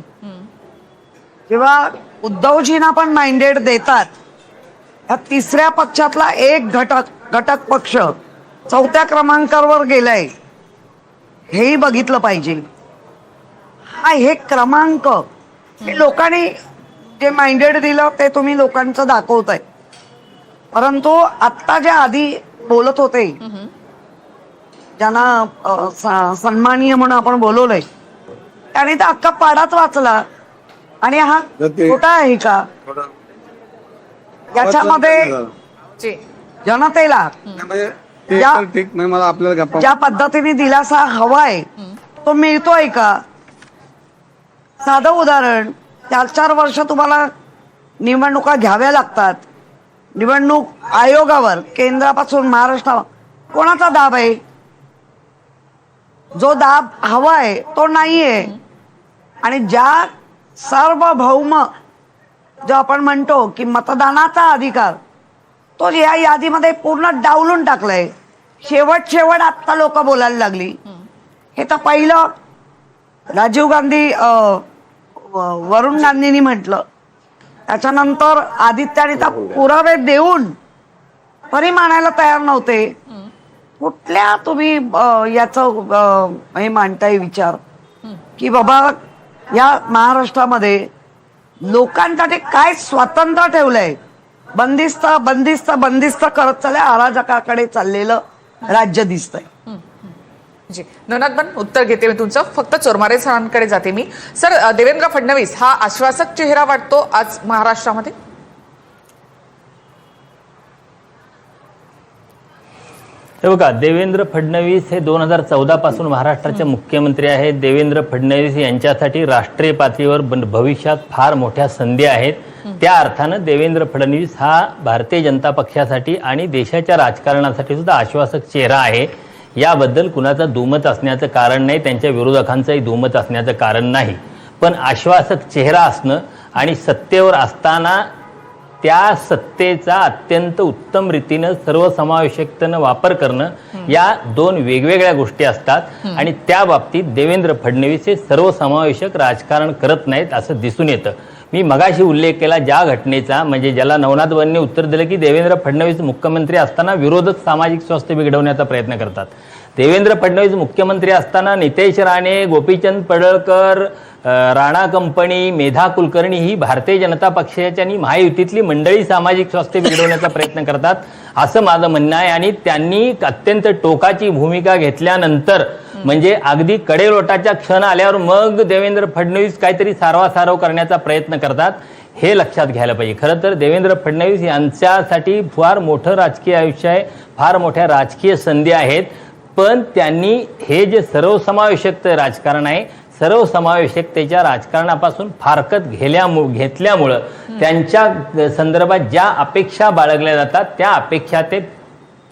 जेव्हा उद्धवजींना पण माइंडेड देतात, या तिसऱ्या पक्षातला एक घटक पक्ष 4थ्या क्रमांकावर गेलाय, हेही बघितलं पाहिजे. हे क्रमांक हे लोकांनी जे माइंडेड दिलं ते तुम्ही लोकांचं दाखवताय. परंतु आत्ता जे आधी बोलत होते, ज्यांना सन्माननीय म्हणून आपण बोलवलंय, त्याने तर अख्खा पाडाच वाचला. आणि हा खोटा आहे का? याच्यामध्ये जनतेला ठीक नाही, मला आपल्याला गप्पा ज्या पद्धतीने दिलासा हवाय तो मिळतोय का? साधं उदाहरण, 4-4 वर्ष तुम्हाला निवडणुका घ्याव्या लागतात. निवडणूक आयोगावर केंद्रापासून महाराष्ट्रावर कोणाचा दाब आहे? जो दाब हवाय तो नाहीये. आणि ज्या सार्वभौम जो आपण म्हणतो की मतदानाचा अधिकार, तो या यादीमध्ये पूर्ण डावलून टाकलाय. शेवट आता लोक बोलायला लागली. हे तर पहिलं राजीव गांधी, वरुण गांधींनी म्हटलं, त्याच्यानंतर आदित्याने तर पुरावे देऊन तरी मानायला तयार नव्हते. कुठल्या तुम्ही याचं हे मांडताय विचार की बाबा या महाराष्ट्रामध्ये लोकांसाठी काय स्वातंत्र्य ठेवलंय? बंदिस्त बंदिस्त बंदिस्त करत चाललंय, अराजकाकडे चाललेलं राज्य दिसतंय. जी, नवनाथ बन, उत्तर घेते मी तुमचं. फक्त चोरमारे सरांकडे जाते मी. सर, देवेंद्र फडणवीस हा आश्वासक चेहरा वाटतो आज महाराष्ट्रामध्ये? हे बघा, देवेंद्र फडणवीस हे 2014 पासून महाराष्ट्राचे मुख्यमंत्री आहेत. देवेंद्र फडणवीस यांच्यासाठी राष्ट्रीय पातळीवर भविष्यात फार मोठ्या संधी आहेत. त्या अर्थानं देवेंद्र फडणवीस हा भारतीय जनता पक्षासाठी आणि देशाच्या राजकारणासाठी सुद्धा आश्वासक चेहरा आहे. याबद्दल कुणाचं दुमत असण्याचं कारण नाही, त्यांच्या विरोधकांचंही दुमत असण्याचं कारण नाही. पण आश्वासक चेहरा असणं आणि सत्तेवर असताना त्या सत्तेचा अत्यंत उत्तम रीतीनं सर्वसमावेशकतेनं वापर करणं या दोन वेगवेगळ्या गोष्टी असतात. आणि त्या बाबतीत देवेंद्र फडणवीस हे सर्वसमावेशक राजकारण करत नाहीत असं दिसून येतं. मी मगाशी उल्लेख केला ज्या घटनेचा, म्हणजे ज्याला नवनाथ वनने उत्तर दिलं की देवेंद्र फडणवीस मुख्यमंत्री असताना विरोधक सामाजिक स्वास्थ्य बिघडवण्याचा प्रयत्न करतात. देवेंद्र फडणवीस मुख्यमंत्री असताना नितेश राणे, गोपीचंद पडळकर, राणा कंपनी, मेधा कुलकर्णी ही भारतीय जनता पक्षाच्या आणि महायुतीतली मंडळी सामाजिक स्वास्थ्य बिघडवण्याचा प्रयत्न करतात असं माझं म्हणणं आहे. आणि त्यांनी अत्यंत टोकाची भूमिका घेतल्यानंतर, म्हणजे अगदी कडेलोटाच्या क्षण आल्यावर मग देवेंद्र फडणवीस काहीतरी सारवासारव करण्याचा प्रयत्न करतात, हे लक्षात घ्यायला पाहिजे. खरं तर देवेंद्र फडणवीस यांच्यासाठी फार मोठं राजकीय आयुष्य आहे, फार मोठ्या राजकीय संधी आहेत. पण त्यांनी हे जे सर्वसमावेशक राजकारण आहे, सर्वसमावेशकतेच्या राजकारणापासून फारकत घेतल्यामुळं त्यांच्या संदर्भात ज्या अपेक्षा बाळगल्या जातात त्या अपेक्षा ते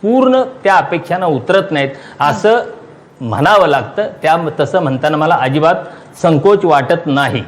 पूर्ण त्या अपेक्षांना उतरत नाहीत असं म्हणावं लागतं. तसं म्हणताना मला अजिबात संकोच वाटत नाही.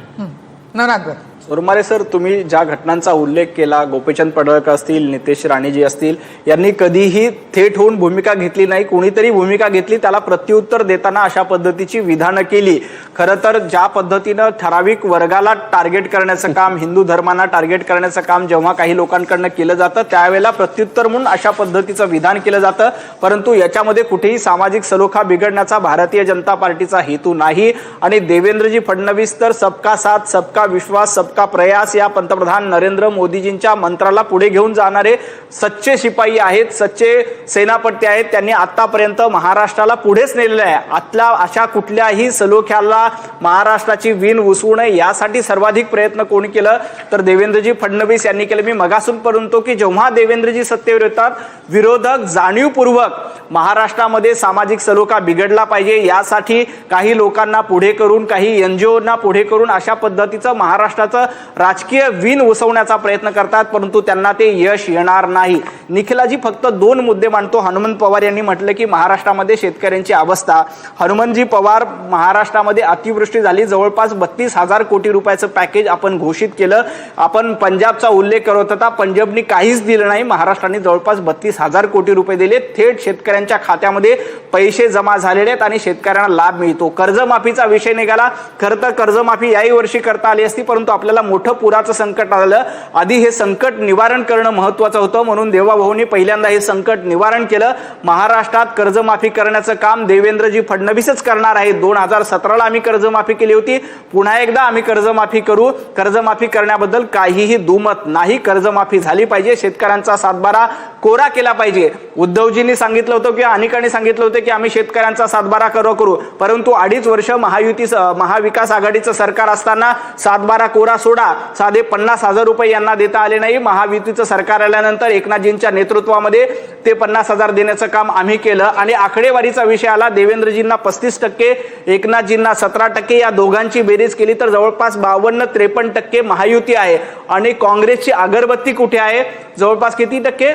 नवनाथ सोरमारे सर, तुम्ही ज्या घटनांचा उल्लेख केला, गोपीचंद पडळकर असतील, नितेश राणेजी असतील, यांनी कधीही थेट होऊन भूमिका घेतली नाही. कोणीतरी भूमिका घेतली, त्याला प्रत्युत्तर देताना अशा पद्धतीची विधानं केली. खरं तर ज्या पद्धतीनं ठराविक वर्गाला टार्गेट करण्याचं काम, हिंदू धर्मांना टार्गेट करण्याचं काम जेव्हा काही लोकांकडनं केलं जातं त्यावेळेला प्रत्युत्तर म्हणून अशा पद्धतीचं विधान केलं जातं. परंतु याच्यामध्ये कुठेही सामाजिक सलोखा बिघडण्याचा भारतीय जनता पार्टीचा हेतू नाही. आणि देवेंद्रजी फडणवीस तर सबका साथ, सबका विश्वास, सबका प्रयास या पंतप्रधान नरेंद्र मोदीजींच्या मंत्राला पुढे घेऊन जाणारे सच्चे शिपाई आहेत, सच्चे सेनापती आहेत. त्यांनी आतापर्यंत महाराष्ट्राला पुढेच नेलेलं आहे. आतल्या अशा कुठल्याही सलोख्याला महाराष्ट्राची वीण उसवू नये यासाठी सर्वाधिक प्रयत्न कोणी केलं तर देवेंद्रजी फडणवीस यांनी केलं. मी मगासून म्हणतो की जेव्हा देवेंद्रजी सत्तेवर येतात, विरोधक जाणीवपूर्वक महाराष्ट्रामध्ये सामाजिक सलोखा बिघडला पाहिजे यासाठी काही लोकांना पुढे करून, काही एनजीओना पुढे करून अशा पद्धतीचं महाराष्ट्राचं राजकीय वीण उसवण्याचा प्रयत्न करतात. परंतु त्यांना ते यश येणार नाही. निखिलाजी फक्त 2 मुद्दे मांडतो. हनुमंत पवार यांनी म्हटलं की महाराष्ट्रामध्ये शेतकऱ्यांची अवस्था. हनुमंतजी पवार, महाराष्ट्रामध्ये अतिवृष्टी झाली, जवळपास 32,000 कोटी रुपयाचं पॅकेज आपण घोषित केलं. आपण पंजाबचा उल्लेख करत होता, पंजाबनी काहीच दिलं नाही, महाराष्ट्राने जवळपास 32,000 कोटी रुपये दिले. थेट शेतकऱ्यांच्या खात्यामध्ये पैसे जमा झालेले आहेत आणि शेतकऱ्यांना लाभ मिळतो. कर्जमाफीचा विषय निघाला. खरं तर कर्जमाफी याही वर्षी करता आली असती, परंतु आपल्याला मोठं पुराचं संकट आलं. आधी हे संकट निवारण करणं महत्वाचं होतं, म्हणून देवाभाऊंनी पहिल्यांदा हे संकट निवारण केलं. महाराष्ट्रात कर्जमाफी करण्याचं काम देवेंद्रजी फडणवीसच करणार आहेत. 2017ला आम्ही कर्जमाफी केली होती, पुन्हा एकदा आम्ही कर्जमाफी करू. कर्जमाफी करण्याबद्दल काहीही दुमत नाही. कर्जमाफी झाली पाहिजे, शेतकऱ्यांचा सातबारा कोरा केला पाहिजे. उद्धवजींनी सांगितलं होतं की अनेकांनी सांगितलं होतं की आम्ही शेतकऱ्यांचा सातबारा करू, परंतु 2.5 वर्ष महाविकास आघाडीचं सरकार असताना सातबारा कोरा सोडा, साधे 50,000 रुपये यांना देता आले नाही. महायुतीचं सरकार आल्यानंतर एकनाथजींच्या नेतृत्वामध्ये ते 50,000 देण्याचं काम आम्ही केलं. आणि आकडेवारीचा विषय आला, देवेंद्रजींना 35%, एकनाथजींना 17%, या दोघांची बेरीज केली तर जवळपास 52-53% महायुती आहे. आणि काँग्रेसची अगरबत्ती कुठे आहे? जवळपास किती टक्के?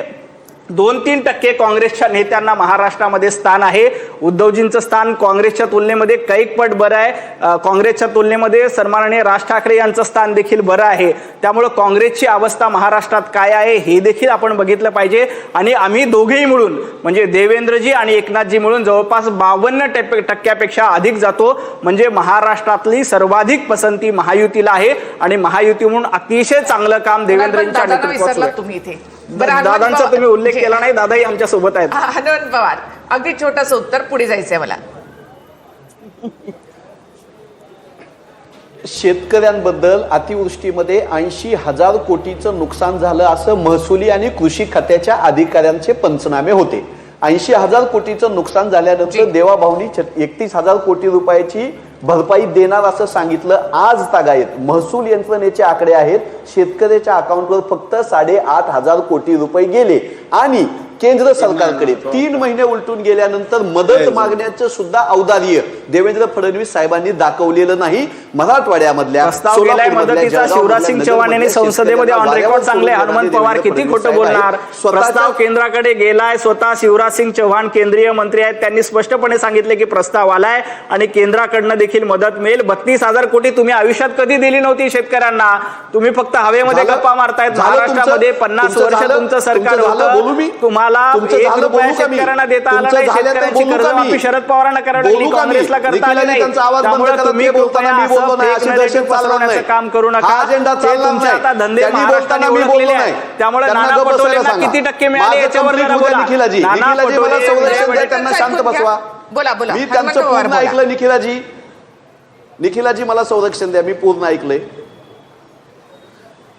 2-3% काँग्रेसच्या नेत्यांना महाराष्ट्रामध्ये स्थान आहे. उद्धवजींचं स्थान काँग्रेसच्या तुलनेमध्ये कैकपट बरं आहे. काँग्रेसच्या तुलनेमध्ये सन्माननीय राज ठाकरे यांचं स्थान देखील बरं आहे. त्यामुळे काँग्रेसची अवस्था महाराष्ट्रात काय आहे हे देखील आपण बघितलं पाहिजे. आणि आम्ही दोघेही मिळून, म्हणजे देवेंद्रजी आणि एकनाथजी मिळून जवळपास 52% अधिक जातो. म्हणजे महाराष्ट्रातली सर्वाधिक पसंती महायुतीला आहे आणि महायुती म्हणून अतिशय चांगलं काम देवेंद्रजींच्या नेतृत्वात. तुम्ही इथे दादांचा तुम्ही उल्लेख केला नाही, दादाही आमच्या सोबत आहेत. हनुमंत पवार, अगदी छोटंसं उत्तर, पुढे जायचंय मला. शेतकऱ्यांबद्दल अतिवृष्टीमध्ये 80,000 कोटीचं नुकसान झालं असं महसुली आणि कृषी खात्याच्या अधिकाऱ्यांचे पंचनामे होते. 80,000 कोटीचं नुकसान झाल्यानंतर देवाभाऊंनी 31,000 कोटी रुपयाची भरपाई देणार असं सांगितलं. आज तागायत महसूल यंत्रणेचे आकडे आहेत, शेतकऱ्याच्या अकाउंटवर फक्त 8,500 कोटी रुपये गेले आणि केंद्र सरकारकडे 3 महिने उलटून गेल्यानंतर मदत मागण्याचं सुद्धा औदार्य देवेंद्र फडणवीस साहेबांनी दाखवलेलं नाही. मराठवाड्यामधल्या प्रस्ताव गेलाय मदतीचा. शिवराज सिंग चौहान यांनी संसदेमध्ये ऑन रेकॉर्ड सांगले हनुमंत पवार किती खोटं बोलणार. प्रस्ताव केंद्राकडे गेलाय. स्वतः शिवराज सिंग चौहान केंद्रीय मंत्री आहेत, त्यांनी स्पष्टपणे सांगितले की प्रस्ताव आलाय आणि केंद्राकडनं देखील मदत मिळेल. 32,000 कोटी तुम्ही आयुष्यात कधी दिली नव्हती शेतकऱ्यांना. तुम्ही फक्त हवेमध्ये गप्पा मारतायत. महाराष्ट्रामध्ये 50 वर्ष तुमचं सरकार होतं. तुम्हाला 1 रुपया शेतकऱ्यांना देता आला नाही. शेतकऱ्यांची कर्जमाफी शरद पवारांना करावी लागली, काँग्रेसला करता आली नाही. त्यामुळे तुम्ही कृपया असं फेक नरेटिव्ह पसरवण्याचं काम करू नका. ते तुमचे आता धंदे महाराष्ट्राने ओळखलेले आहेत. त्यामुळे नाना पटोलेंना किती टक्के मिळाले याच्यावर जरा बोला. नाना पटोले त्यांना शांत बसवा. बोला बोला मी हनुमंत त्यांचं पवार पूर्ण बोला. ऐकलं. निखिलाजी मला संरक्षण द्या. मी पूर्ण ऐकलंय.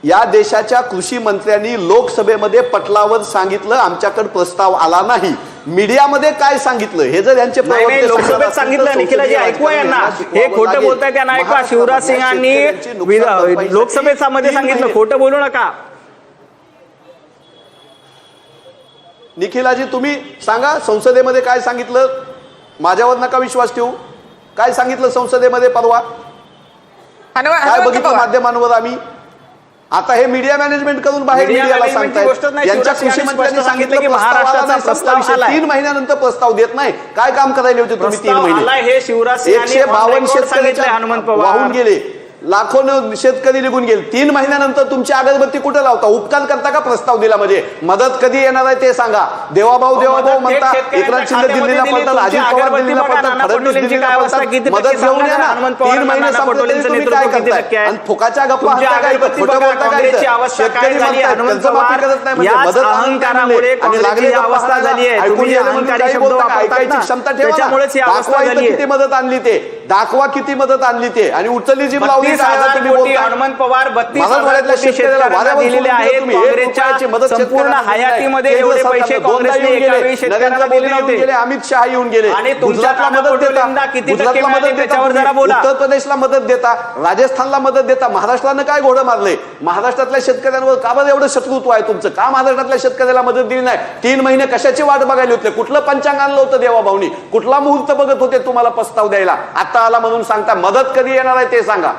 या देशाच्या कृषी मंत्र्यांनी लोकसभेमध्ये पटलावर सांगितलं आमच्याकडे प्रस्ताव आला नाही. मीडियामध्ये काय सांगितलं हे जर यांचे नाही लोकसभेत सांगितलं. निखिलाजी ऐकूया यांना. हे खोटं बोलताय त्यांना ऐका. शिवराज सिंगांनी लोकसभेमध्ये सांगितलं खोटं बोलू नका. निखिलाजी तुम्ही सांगा संसदेमध्ये काय सांगितलं. माझ्यावर नका विश्वास ठेवू. काय सांगितलं संसदेमध्ये परवा. काय बघितलं माध्यमांवर आम्ही. आता हे मीडिया मॅनेजमेंट करून बाहेर मीडियाला सांगतायत. यांच्या कृषी मंत्र्यांनी सांगितलं की महाराष्ट्राचा प्रस्ताव 3 महिन्यानंतर प्रस्ताव देत नाही. काय काम करायला होते तुम्ही 3 महिने. हे शिवराज 152 शेतकरी हनुमंत पवार वाहून गेले. लाखो शेतकरी निघून गेले. 3 महिन्यानंतर तुमची अगरबत्ती कुठे लावता. उपकार करता का प्रस्ताव दिला म्हणजे. मदत कधी येणार आहे ते सांगा. देवाभाऊ म्हणता. एकनाथ शिंदे दिल्लीला पडतात, अजित पवार दिल्लीला पडतात, फडणवीस दिल्लीला पडतात. मदत घेऊन या ना. 3 महिने संपले तरी तुम्ही काय करताय. आणि फुकाच्या गप्पा हाणता काय. खोटं बोलता काय. शेतकरी म्हणतात कर्जमाफी करत नाही म्हणजे मदत अहंकारामुळे आणि लागली अवस्था झाली आहे. ऐकून काही बोलता का. ऐकायची क्षमता ठेवा. दाखवा किती मदत आणली ते. दाखवा किती मदत आणली ते. आणि उचलली जीभ लावली. 32,000 कोटी हनुमंत पवार 32,000 कोटी शेतकऱ्यांना दिलेले आहेत. काँग्रेसच्या संपूर्ण हयातीमध्ये एवढे पैसे काँग्रेसने एकावेळी शेतकऱ्यांना दिले नव्हते. अमित शहा येऊन गेले. आणि तुमच्या मदत देता किती टक्के मिळाले त्याच्यावर जरा बोला. उत्तर प्रदेशला मदत देता, राजस्थानला मदत देता. महाराष्ट्रानं काय घोडं मारले. महाराष्ट्रातल्या शेतकऱ्यांवर का बरं एवढं शत्रुत्व आहे तुमचं. का महाराष्ट्रातल्या शेतकऱ्याला मदत दिली नाही. 3 महिने कशाची वाट बघायला होते. कुठलं पंचांग आणलं होतं देवाभाऊनी. कुठला मुहूर्त बघत होते तुम्हाला प्रस्ताव द्यायला. आता आला म्हणून सांगता. मदत कधी येणार आहे ते सांगा.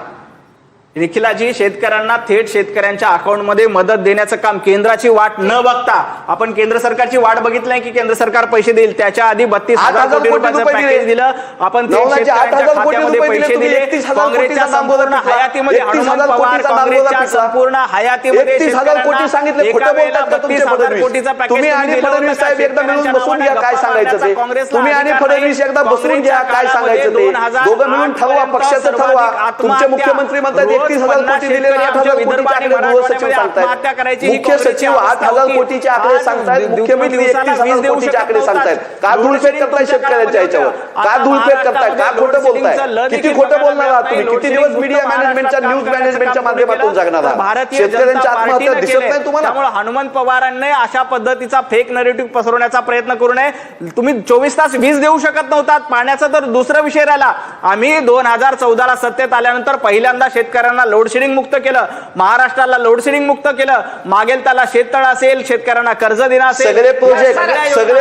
निखिलाजी शेतकऱ्यांना थेट शेतकऱ्यांच्या अकाउंटमध्ये मदत देण्याचं काम केंद्राची वाट न बघता. आपण केंद्र सरकारची वाट बघितली नाही की केंद्र सरकार पैसे देईल. त्याच्या आधी 32,000 कोटी रुपयाचं पॅकेज दिलं. आपण थेट शेतकऱ्यांच्या खात्यामध्ये पैसे दिले. काँग्रेसच्या संपूर्ण हयातीमध्ये हनुमंत पवार काँग्रेसच्या संपूर्ण हयातीमध्ये 30,000 कोटी सांगितले. खोटं बोलतात का तुमचे फडणवीस. तुम्ही आणि फडणवीस साहेब एकदा मिळून बसून घ्या काय सांगायचं ते. तुम्ही आणि फडणवीस एकदा बसून घ्या काय सांगायचं ते. दोघं मिळून ठरवा. पक्षाचं ठरवा. तुमचे मुख्यमंत्री म्हणतात 31,000 कोटी दिले. 8,000 कोटीचे आकडे गृहसचिव सांगतायत. मुख्य सचिव 8,000 कोटीचे आकडे सांगतायत. मुख्यमंत्री 31,000 कोटीचे आकडे सांगतायत. का धूळफेक करताय शेतकऱ्यांच्या याच्यावर. का धूळफेक करताय. का खोटं बोलताय. किती खोटं बोलणार आहात तुम्ही. किती दिवस मीडिया मॅनेजमेंटच्या न्यूज मॅनेजमेंटच्या माध्यमातून जगणार आहात. शेतकऱ्यांच्या आत्महत्या दिसत नाही तुम्हाला. त्यामुळे हनुमंत पवारांनी अशा पद्धतीचा फेक नरेटिव्ह पसरवण्याचा प्रयत्न करू नये. तुम्ही 24 तास वीज देऊ शकत नव्हतात. पाण्याचा तर दुसरा विषय राहिला. आम्ही 2014ला सत्तेत आल्यानंतर पहिल्यांदा शेतकऱ्यांना लोडशेडिंग मुक्त केलं. महाराष्ट्राला लोडशेडिंग मुक्त केलं. मागेल त्याला शेततळ असेल, शेतकऱ्यांना कर्ज देणं असेल. सगळे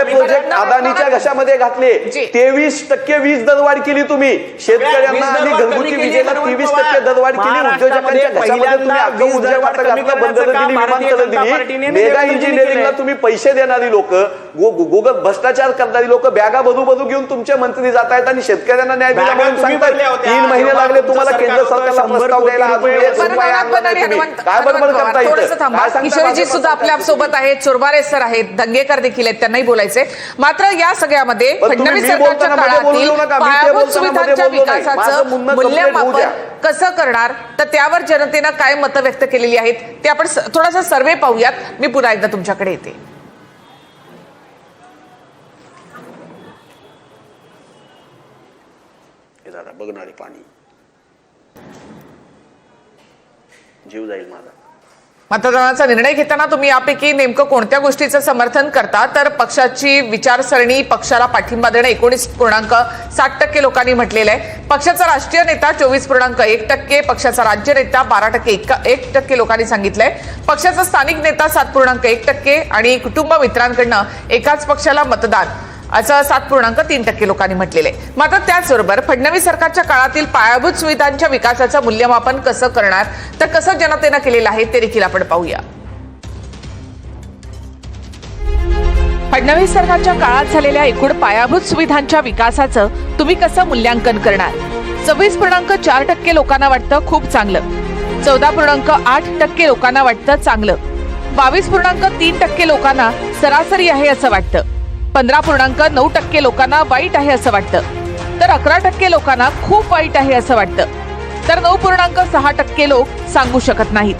प्रोजेक्ट अदानीच्या घशामध्ये घातले. 23% वीज दरवाढ केली तुम्ही. शेतकऱ्यांना आणि घरगुती विजेला 23% दरवाढ केली. उद्योजकांच्या घशामध्ये तुम्ही अख्खं ऊर्जा खातं घातलं. बंदरं दिली, विमानतळं दिली. मेगा इंजिनिअरिंगला तुम्ही पैसे देणारी लोक, गुगल भ्रष्टाचार करणारी लोक बॅगा बधू घेऊन तुमचे मंत्री जात आहेत आणि शेतकऱ्यांना न्याय दिला म्हणून सांगतात. 3 महिने लागले तुम्हाला केंद्र सरकारला प्रस्ताव द्यायला. किशोरीजी सुद्धा आपल्या सोबत आहेत. चोरबारे सर आहेत. दंगेकर देखील आहेत. त्यांनाही बोलायचे. मात्र या सगळ्यामध्ये फडणवीस सरकारच्या काळातील पायाभूत सुविधांच्या विकासाचं मूल्यमापन कसं करणार तर त्यावर जनतेनं काय मतं व्यक्त केलेली आहेत ते आपण थोडासा सर्वे पाहूयात. मी पुन्हा एकदा तुमच्याकडे येते. बघणारे पाणी जीव जाईल माझा. मतदानाचा निर्णय घेताना तुम्ही यापैकी नेमकं कोणत्या गोष्टीचं समर्थन करता? तर पक्षाची विचारसरणी, पक्षाला पाठिंबा देणं 19.7% लोकांनी म्हटलेलं आहे. पक्षाचा राष्ट्रीय नेता 24.1%, पक्षाचा राज्य नेता 12%, लोकांनी सांगितलंय. पक्षाचा स्थानिक नेता 7.1% आणि कुटुंब मित्रांकडनं एकाच पक्षाला मतदान असं 7.3% लोकांनी म्हटलेलं आहे. मात्र त्याचबरोबर फडणवीस सरकारच्या काळातील पायाभूत सुविधांच्या विकासाचं मूल्यमापन कसं करणार, तर कसं जनतेनं केलेलं आहे ते देखील आपण पाहूया. फडणवीस सरकारच्या काळात झालेल्या एकूण पायाभूत सुविधांच्या विकासाचं तुम्ही कसं मूल्यांकन करणार? 26.4% लोकांना वाटतं खूप चांगलं, 14.8% लोकांना वाटतं चांगलं, 22.3% लोकांना सरासरी आहे असं वाटतं, 15.9% लोकांना वाईट आहे असं वाटतं, तर 11% लोकांना खूप वाईट आहे असं वाटतं, तर 9.6% लोक सांगू शकत नाहीत.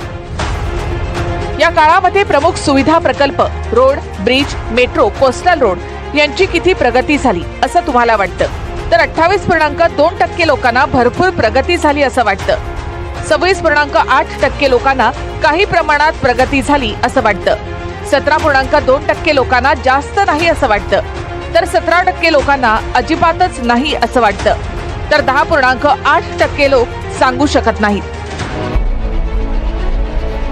या काळामध्ये प्रमुख सुविधा प्रकल्प, road, bridge, metro, coastal road यांची किती प्रगती झाली असं तुम्हाला वाटतं? तर 28.2% लोकांना भरपूर प्रगती झाली असं वाटतं, 26.8% लोकांना काही प्रमाणात प्रगती झाली असं वाटतं, 17.2% लोकांना जास्त नाही असं वाटतं, तर 17% लोकांना अजिबातच नाही असं वाटतं, तर 10.8% लोक सांगू शकत नाहीत.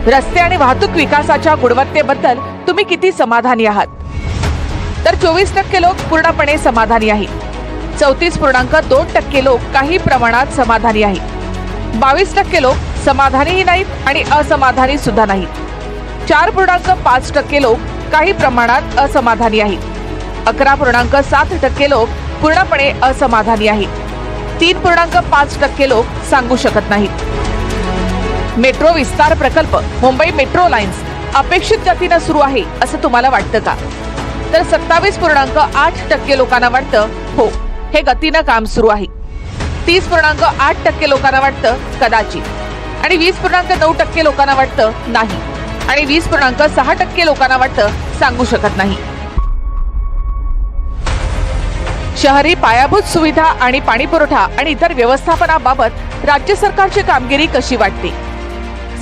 रस्ते आणि वाहतूक विकासाच्या गुणवत्तेबद्दल तुम्ही किती समाधानी आहात? तर 24% लोक पूर्णपणे समाधानी आहेत, 34.2% लोक काही प्रमाणात समाधानी आहेत, 22% लोक समाधानीही नाहीत आणि असमाधानी सुद्धा नाहीत, 4.5% लोक काही प्रमाणात असमाधानी आहेत, 11.7% लोक पूर्णपणे असमाधानी आहेत, 3.5% लोक सांगू शकत नाहीत. मेट्रो विस्तार प्रकल्प, मुंबई मेट्रो लाईन्स अपेक्षित गतीनं सुरू आहे असं तुम्हाला वाटतं का? तर 27.8% लोकांना वाटतं हो, हे गतीनं काम सुरू आहे, 30.8% लोकांना वाटतं कदाचित आणि 20.9% लोकांना वाटतं नाही आणि 20.6% लोकांना वाटतं सांगू शकत नाही. शहरी पायाभूत सुविधा आणि पाणी पुरवठा आणि इतर व्यवस्थापनाबाबत राज्य सरकारची कामगिरी कशी वाटते?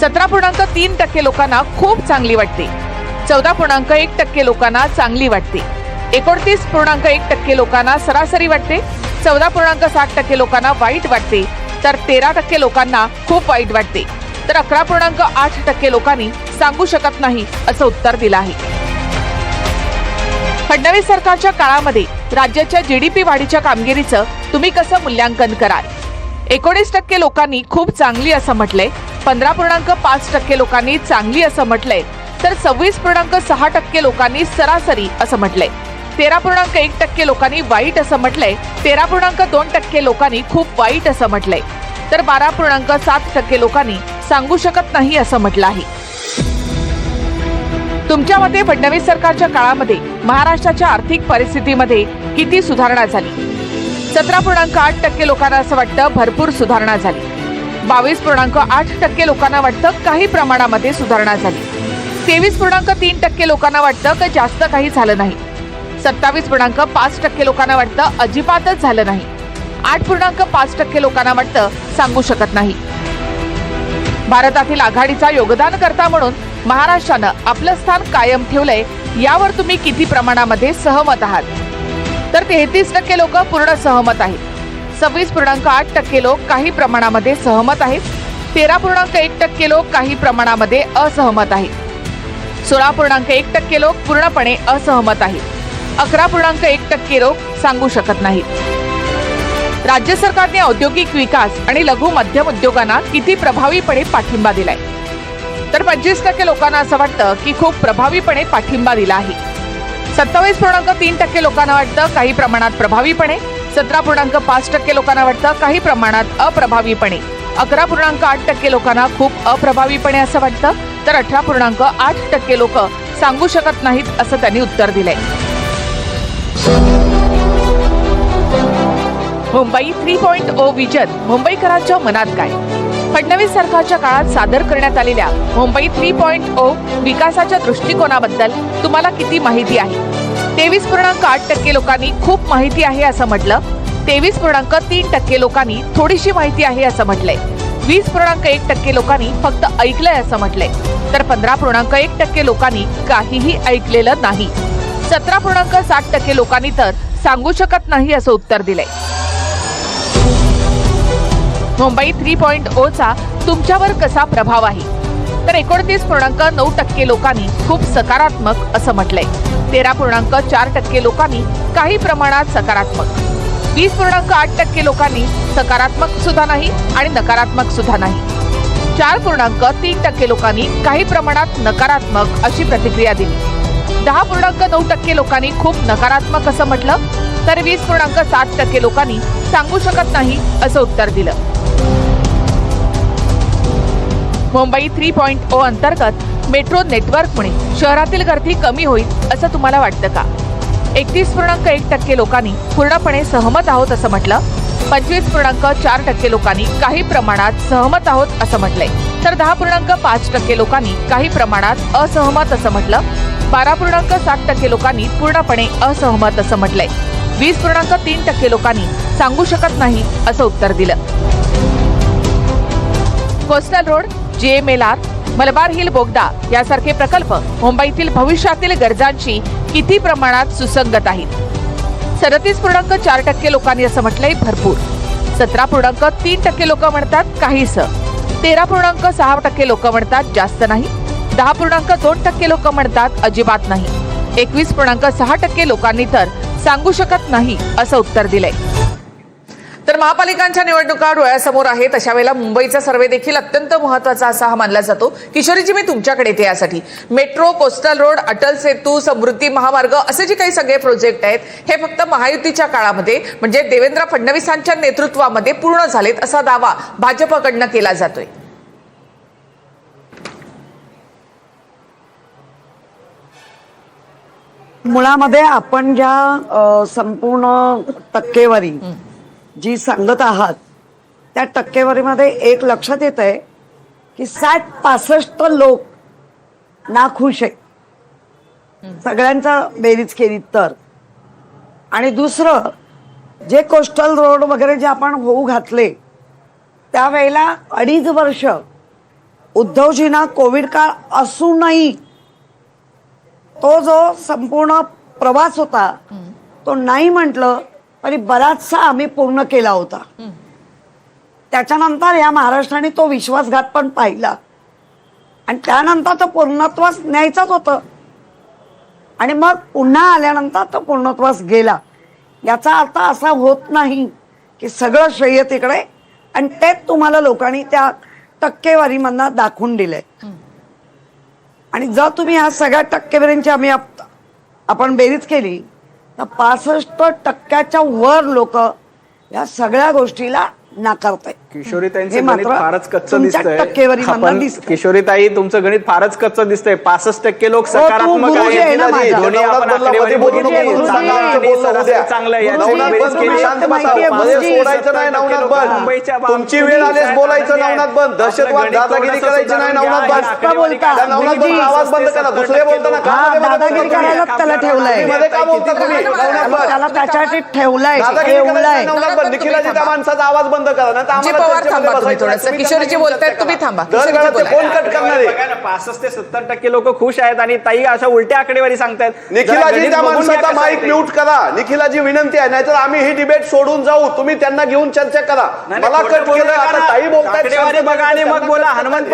17.3% लोकांना खूप चांगली वाटते, 14.1% लोकांना चांगली वाटते, 29.1% लोकांना सरासरी वाटते, 14.7% लोकांना वाईट वाटते, तर 13% लोकांना खूप वाईट वाटते, तर 11.8% लोकांनी सांगू शकत नाही असं उत्तर दिलं आहे. फडणवीस सरकारच्या काळामध्ये राज्याच्या जीडीपी वाढीच्या कामगिरीचं तुम्ही कसं मूल्यांकन कराल? 19% लोकांनी खूप चांगली असं म्हटलंय, 15.5% लोकांनी चांगली असं म्हटलंय, तर 26.6% लोकांनी सरासरी असं म्हटलंय, 13.1% लोकांनी वाईट असं म्हटलंय, 13.2% लोकांनी खूप वाईट असं म्हटलंय, तर 12.7% लोकांनी सांगू शकत नाही असं म्हटलं आहे. तुमच्या मते फडणवीस सरकारच्या काळामध्ये महाराष्ट्राच्या आर्थिक परिस्थितीमध्ये किती सुधारणा झाली? 17.8% लोकांना असं वाटतं भरपूर सुधारणा झाली, 22.8% लोकांना वाटतं काही प्रमाणामध्ये सुधारणा झाली, 23.3% लोकांना वाटतं की जास्त काही झालं नाही, 27.5% लोकांना वाटतं अजिबातच झालं नाही, 8.5% लोकांना वाटतं सांगू शकत नाही. भारतातील आघाडीचा योगदानकर्ता म्हणून महाराष्ट्रानं आपलं स्थान कायम ठेवलंय यावर तुम्ही किती प्रमाणामध्ये सहमत आहात? तर 33% लोक पूर्ण सहमत आहेत, 26.8% लोक काही प्रमाणामध्ये सहमत आहेत, 13.1% लोक काही प्रमाणामध्ये असहमत आहेत, 16.1% लोक पूर्णपणे असहमत आहेत, 11.1% लोक सांगू शकत नाहीत. राज्य सरकारने औद्योगिक विकास आणि लघु मध्यम उद्योगांना किती प्रभावीपणे पाठिंबा दिलाय? तर 25% लोकांना असं वाटतं की खूप प्रभावीपणे पाठिंबा दिला आहे, 27.3% लोकांना वाटतं काही प्रमाणात प्रभावीपणे, 17.5% लोकांना वाटतं काही प्रमाणात अप्रभावीपणे, 11.8% लोकांना खूप अप्रभावीपणे असं वाटतं, तर 18.8% लोक सांगू शकत नाहीत असं त्यांनी उत्तर दिलंय. मुंबई 3.0 विजन, मुंबईकरांच्या मनात काय? फडणवीस सरकारच्या काळात सादर करण्यात आलेल्या मुंबई 3.0 विकासाच्या दृष्टिकोनाबद्दल तुम्हाला किती माहिती आहे? 23.8% लोकांनी खूप माहिती आहे असं म्हटलं, 23.3% लोकांनी थोडीशी माहिती आहे असं म्हटलंय, 20.1% लोकांनी फक्त ऐकलंय असं म्हटलंय, तर 15.1% लोकांनी काहीही ऐकलेलं नाही. 17.7% लोकांनी तर सांगू शकत नाही असं उत्तर दिलंय. मुंबई 3.0 चा तुमच्यावर कसा प्रभाव आहे, तर 29.9% लोकांनी खूप सकारात्मक असं म्हटलंय. 13.4% लोकांनी काही प्रमाणात सकारात्मक. 20.8% लोकांनी सकारात्मक सुद्धा नाही आणि नकारात्मक सुद्धा नाही. 4.3% लोकांनी काही प्रमाणात नकारात्मक अशी प्रतिक्रिया दिली. 10.9% लोकांनी खूप नकारात्मक असं म्हटलं, तर 20.7% लोकांनी सांगू शकत नाही असं उत्तर दिलं. मुंबई 3.0 अंतर्गत मेट्रो नेटवर्कमुळे शहरातील गर्दी कमी होईल असं तुम्हाला वाटतं का? 31.1% लोकांनी पूर्णपणे सहमत आहोत असं म्हटलं. 25.4% लोकांनी काही प्रमाणात सहमत आहोत असं म्हटलंय, तर 10.5% लोकांनी काही प्रमाणात असहमत असं म्हटलं. 12.7% लोकांनी पूर्णपणे असहमत असं म्हटलंय. 20.3% लोकांनी सांगू शकत नाही असं उत्तर दिलं. Coastal road, JMLR, Malabar hill बोगदा यासारखे प्रकल्प मुंबईतील भविष्यातील गरजांशी किती प्रमाणात सुसंगत आहेत? 37.4% लोकांनी असं म्हटलंय भरपूर. 17.3% लोक म्हणतात काहीसं. 13.6% लोक म्हणतात जास्त नाही. 10.2% लोक म्हणतात अजिबात नाही. 21.6% लोकांनी तर सांगू शकत नाही असं उत्तर दिलंय. तर महापालिकांच्या निवडणुका डोळ्यासमोर आहेत, अशा वेळेला मुंबईचा सर्व्हे देखील अत्यंत महत्त्वाचा असा हा मानला जातो. किशोरीजी, मी तुमच्याकडे येते यासाठी. Metro, coastal road, Atal Setu, समृद्धी महामार्ग असे जे काही सगळे प्रोजेक्ट आहेत, हे फक्त महायुतीच्या काळामध्ये म्हणजे देवेंद्र फडणवीसांच्या नेतृत्वामध्ये पूर्ण झालेत असा दावा भाजपकडनं केला जातोय. मुळामध्ये आपण ज्या संपूर्ण टक्केवारी जी सांगत आहात त्या टक्केवारीमध्ये एक लक्षात येत आहे की 60-65% लोक नाखुश आहेत सगळ्यांचा बेरीज केली तर. आणि दुसरं, जे कोस्टल रोड वगैरे जे आपण होऊ घातले त्यावेळेला 2.5 वर्ष उद्धवजींना कोविड काळ असूनही तो जो संपूर्ण प्रवास होता तो नाही म्हटलं तरी बराचसा आम्ही पूर्ण केला होता. त्याच्यानंतर या महाराष्ट्राने तो विश्वासघात पण पाहिला आणि त्यानंतर तो पूर्णत्वास न्यायचाच होतं आणि मग पुन्हा आल्यानंतर तो पूर्णत्वास गेला. याचा अर्थ असा होत नाही की सगळं श्रेय तिकडे, आणि तेच तुम्हाला लोकांनी त्या टक्केवारीमधनं दाखवून दिलंय. आणि जर तुम्ही ह्या सगळ्या टक्केवारींची आपण बेरीज केली तर 65% वर लोक या सगळ्या गोष्टीला नाकारतायत. किशोरीताईंचं गणित फारच कच्चं दिसतंय. टक्केवारीमधनं दिसतंय. किशोरीताई, तुमचं गणित फारच कच्चं दिसतंय. 65% लोक सकारात्मक गुरुजी आहे ना माझा. दोन्ही आपण आकडेवारी बघितली. चांगलं आहे. तुमची वेळ आलीच बोलायचं नवनाथ बंद. दहशतवाद दादागिरी करायची नाही नवनाथ बंद. नवनाथ बंद आवाज बंद करा. दुसरे बोलताना दादागिरी करायला त्याला ठेवलंय. मध्ये का बोलता तुम्ही? त्याला त्याच्यासाठी ठेवलंय. दादागिरी करायची नवनाथ बंद. निखिलाजी त्या माणसाचा आवाज बंद करा ना. पवार थांबा तुम्ही थोडंसं. किशोरीजी बोलतायत, तुम्ही थांबा. कोण कट करणार आहे? 65 ते 70% लोक खुश आहेत आणि ताई अशा उलट्या आकडेवारी सांगतायत. निखिलाजी, त्या माणसाचा माईक म्यूट करा. निखिलाजी, विनंती आहे, नाहीतर आम्ही ही डिबेट सोडून जाऊ. तुम्ही त्यांना घेऊन चर्चा करा. मला कट केलं. आता ताई बोलतायत. आकडेवारी बघा आणि मग बोला. हनुमंत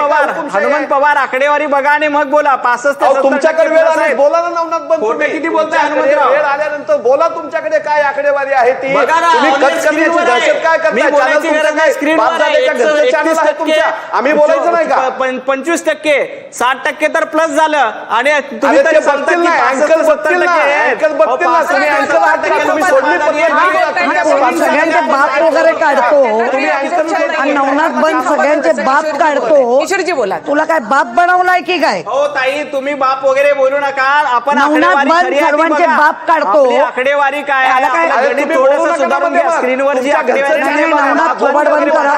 पवार आकडेवारी बघा आणि मग बोला. 65 ते 70% तुमच्याकडे वेळ आली, बोला ना नवनाथ बंद. खोटे तुम्ही किती बोलताय हनुमंतराव? वेळ आल्यानंतर बोला. तुमच्याकडे काय आकडेवारी आहे ती तुम्ही कट करण्याची दहशत काय करताय? चॅनल तुमचं काय? बापदादाच्या घरचं चॅनल आहे तुमच्या. आम्ही बोलायचं नाही का? 25%, 60% तर प्लस झालं आणि तुम्ही अरे तरी ते सांगता बघतील की ना, 65 अँकर बघतील ना, अँकर बघतील ना. तुम्ही अँकर आहात का? तुम्ही सोडली सगळ्यांचे बाप वगैरे काढतो आणि नवनाथ बंद सगळ्यांचे बाप काढतो. किशोरीजी बोला. तुला काय बाप बनवलाय की काय? हो ताई, तुम्ही बाप वगैरे बोलू नका. आपण नवनाथ आकडेवारी बंद खरी आहे ती सर्वांचे बघा. बाप काढतो. आपली आकडेवारी काय आहे? त्याला काय? आपलं अरे गणित तुम्ही बोलू थोडंसं नका सुधारून बघा. घ्या. स्क्रीनवर जी तुमच्या आकडेवारी घरचं आहे नाही, बघा. नवनाथ थोबाड बंद करा.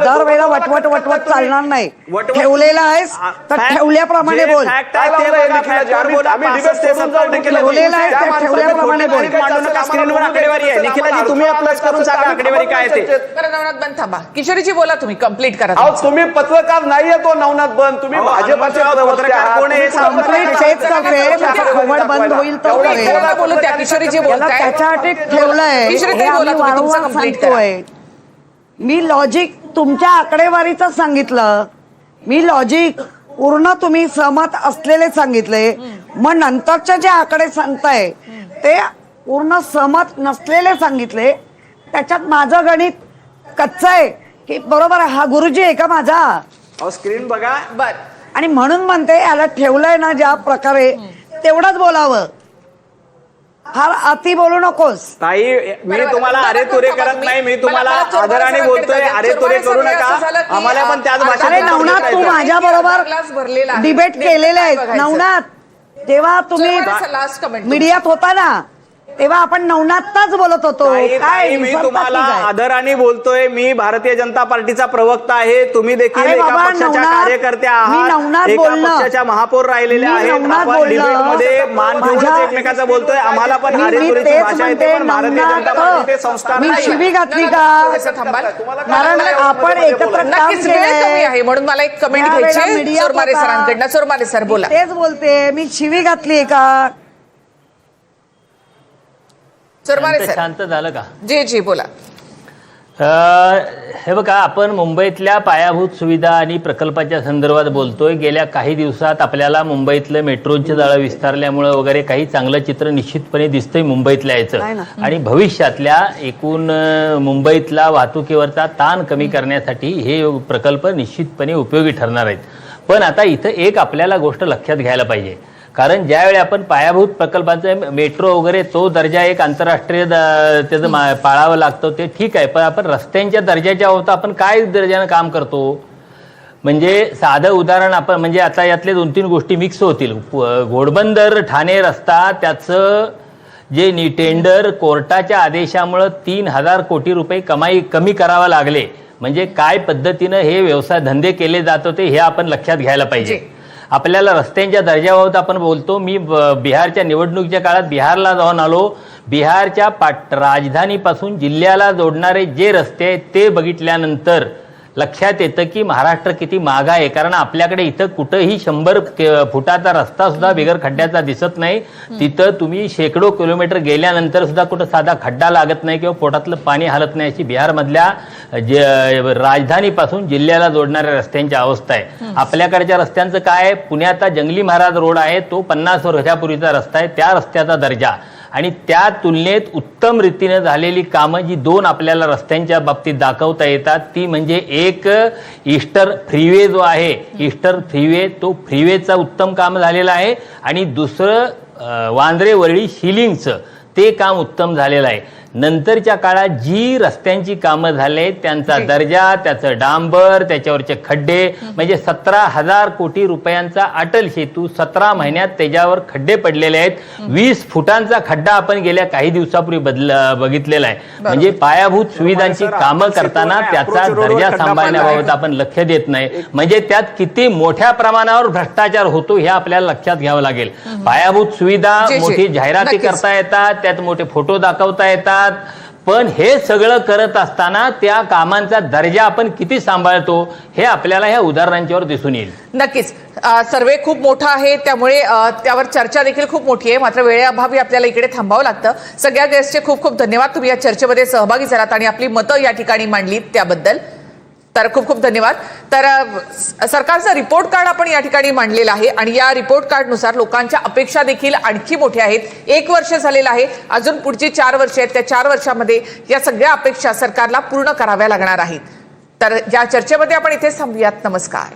दर वेळेला वटवट चालणार नाही. ठेवलेला आहेस तर ठेवल्याप्रमाणे बोल. ठेवलेला आहे तर ठेवल्याप्रमाणे बोल. स्क्रीनवर आकडेवारी आहे. निखिलाजी, तुम्ही प्लस करून सांगा आकडेवारी काय आहे ते. बरं, नवनाथ बंद थांबा. थांबा किशोरीजी बोला, तुम्ही कंप्लीट करा अहो तुमचं. तुम्ही पत्रकार नाहीये तो नवनाथ बंद, तुम्ही भाजपचे प्रवक्ते आहात. कोण आहे? तुम्ही कंप्लीट तेच करते, त्याचा खोबड बंद होईल तो एवढं करेल. त्याला बोलू द्या, किशोरीजी त्याला बोलताय. त्याच्यासाठी ठेवलंय किशोरी हे ताई बोला, आम्ही तुम्ही तुमचं वारंवार complete करा. सांगतोय. मी लॉजिक तुमच्या आकडेवारीच सांगितलं, मी लॉजिक पूर्ण तुम्ही सहमत असलेले सांगितले. मग नंतरचे जे आकडे सांगताय ते पूर्ण सहमत नसलेले सांगितले. त्याच्यात माझं गणित कच्चं आहे की बरोबर आहे, हा गुरुजी आहे का माझा? अहो स्क्रीन बघा. बर, आणि म्हणून म्हणते याला ठेवलंय ना ज्या प्रकारे तेवढंच बोलावं, फार अति बोलू नकोस. ताई मी तुम्हाला अरे तुरे करत नाही, मी तुम्हाला आदराने बोलतोय. अरे तुरे करू नका, आम्हाला पण त्याच भाषेत अरे नवनाथ, तू माझ्या बरोबर डिबेट केलेले आहेत. नवनाथ, तेव्हा तुम्ही लास्ट कमेंट मीडियात होता ना, तेव्हा आपण नवनाथच बोलत होतो. ताई, काय मी विसरतात तुम्हाला की काय? आदराने बोलतोय. मी भारतीय जनता पार्टीचा प्रवक्ता आहे, तुम्ही देखील अरे एका बाबा, पक्षाच्या नवनाथ, कार्यकर्त्या मी आहात, नवनाथ एका बोलणं. पक्षाच्या महापौर राहिलेले मी आहेत. नवनाथ आपण बोलणं. डिबेटमध्ये मान ठेवूनच माझ्या- एकमेकाचं बोलतोय. आम्हाला पण मी अरे तुरेची तेच भाषा येते, म्हणते, पण भारतीय जनता पार्टीचे संस्कार मी नाही. शिवी घातली का? थांबाल कारण आपण एकत्र काम नक्कीच वेळ कमी केलंय. आहे म्हणून मला एक कमेंट या वेळेला घ्यायची मीडियात चोरमारे होता. सरांकडनं. चोरमारे सर बोला. मी तेच बोलते, मी शिवी घातली का? चोरमारे सर, शांत झालं का? जी जी बोला. हे बघा, आपण मुंबईतल्या पायाभूत सुविधा आणि प्रकल्पाच्या संदर्भात बोलतोय. गेल्या काही दिवसात आपल्याला मुंबईतलं मेट्रोचे जाळं विस्तारल्यामुळं वगैरे काही चांगलं चित्र निश्चितपणे दिसतंय मुंबईतल्या नाही याचं. ना. आणि भविष्यातल्या एकूण मुंबईतला वाहतुकीवरचा ताण कमी करण्यासाठी हे प्रकल्प निश्चितपणे उपयोगी ठरणार आहेत. पण आता इथं एक आपल्याला गोष्ट लक्षात घ्यायला पाहिजे, कारण ज्यावेळी आपण पायाभूत प्रकल्पांचा मेट्रो वगैरे तो दर्जा एक आंतरराष्ट्रीय त्याचं पाळावं लागतं, ते ठीक आहे. पण आपण रस्त्यांच्या दर्जाच्या होता आपण काय दर्जानं काम करतो? म्हणजे साधं उदाहरण आपण, म्हणजे आता यातले 2-3 गोष्टी मिक्स होतील. घोडबंदर ठाणे रस्ता, त्याचं जे टेंडर कोर्टाच्या आदेशामुळं 3,000 कोटी रुपये कमी करावं लागले. म्हणजे काय पद्धतीनं हे व्यवसाय धंदे केले जात होते हे आपण लक्षात घ्यायला पाहिजे. आपल्याला रस्त्यांच्या दर्जाबाबत आपण बोलतो. मी बिहारच्या निवडणुकीच्या काळात बिहारला जाऊन आलो. बिहारच्या राजधानीपासून जिल्ह्याला जोडणारे जे रस्ते आहेत ते बघितल्यानंतर लक्षात येतं की महाराष्ट्र किती मागं आहे. कारण आपल्याकडे इथं कुठंही 100 फुटाचा रस्ता सुद्धा बिगर खड्ड्याचा दिसत नाही. तिथं तुम्ही शेकडो किलोमीटर गेल्यानंतर सुद्धा कुठं साधा खड्डा लागत नाही किंवा पोटातलं पाणी हलत नाही, अशी बिहारमधल्या राजधानीपासून जिल्ह्याला जोडणाऱ्या रस्त्यांची अवस्था आहे. आपल्याकडच्या रस्त्यांचं काय? पुण्याचा जंगली महाराज रोड आहे, तो 50 वर्षापूर्वीचा रस्ता आहे, त्या रस्त्याचा दर्जा आणि त्या तुलनेत उत्तम रीतीनं झालेली कामं जी 2 आपल्याला रस्त्यांच्या बाबतीत दाखवता येतात, ती म्हणजे एक ईस्टर फ्रीवे जो आहे, ईस्टर फ्रीवे, तो फ्रीवेचा उत्तम काम झालेलं आहे. आणि दुसरं वांद्रे वरळी शिलिंगचं ते काम उत्तम झालेलं आहे. नंतरच्या काळात जी रस्त्यांची कामं झाले त्यांचा दर्जा, त्याचं डांबर, त्याच्यावरचे खड्डे, म्हणजे 17,000 कोटी रुपयांचा अटल सेतू 17 महिन्यात त्याच्यावर खड्डे पडलेले आहेत. 20 फुटांचा खड्डा आपण गेल्या काही दिवसापूर्वी बघितलेला आहे. म्हणजे पायाभूत सुविधांची कामं करताना त्याचा दर्जा सांभाळण्याबाबत आपण लक्ष देत नाही. म्हणजे त्यात किती मोठ्या प्रमाणावर भ्रष्टाचार होतो हे आपल्याला लक्षात घ्यावं लागेल. पायाभूत सुविधा, मोठी जाहिराती करता येतात, त्यात मोठे फोटो दाखवता येतात, पण हे सगळं करत असताना त्या कामांचा दर्जा आपण किती सांभाळतो हे आपल्याला ह्या उदाहरणांच्यावर दिसून येईल. नक्कीच सर्वे खूप मोठा आहे, त्यामुळे त्यावर चर्चा देखील खूप मोठी आहे. मात्र वेळेअभावी आपल्याला इकडे थांबावं लागतं. सगळ्या गेस्टचे खूप खूप धन्यवाद. तुम्ही या चर्चेमध्ये सहभागी झालात आणि आपली मतं या ठिकाणी मांडलीत त्याबद्दल. तर खूप खूप धन्यवाद. तर सरकारचं रिपोर्ट कार्ड आपण या ठिकाणी मांडलेलं आहे आणि या रिपोर्ट कार्डनुसार लोकांच्या अपेक्षा देखील आणखी मोठ्या आहेत. 1 वर्ष झालेलं आहे, अजून पुढची 4 वर्ष आहेत. त्या 4 वर्षामध्ये या सगळ्या अपेक्षा सरकारला पूर्ण कराव्या लागणार आहेत. तर या चर्चेमध्ये आपण इथेच थांबूयात. नमस्कार.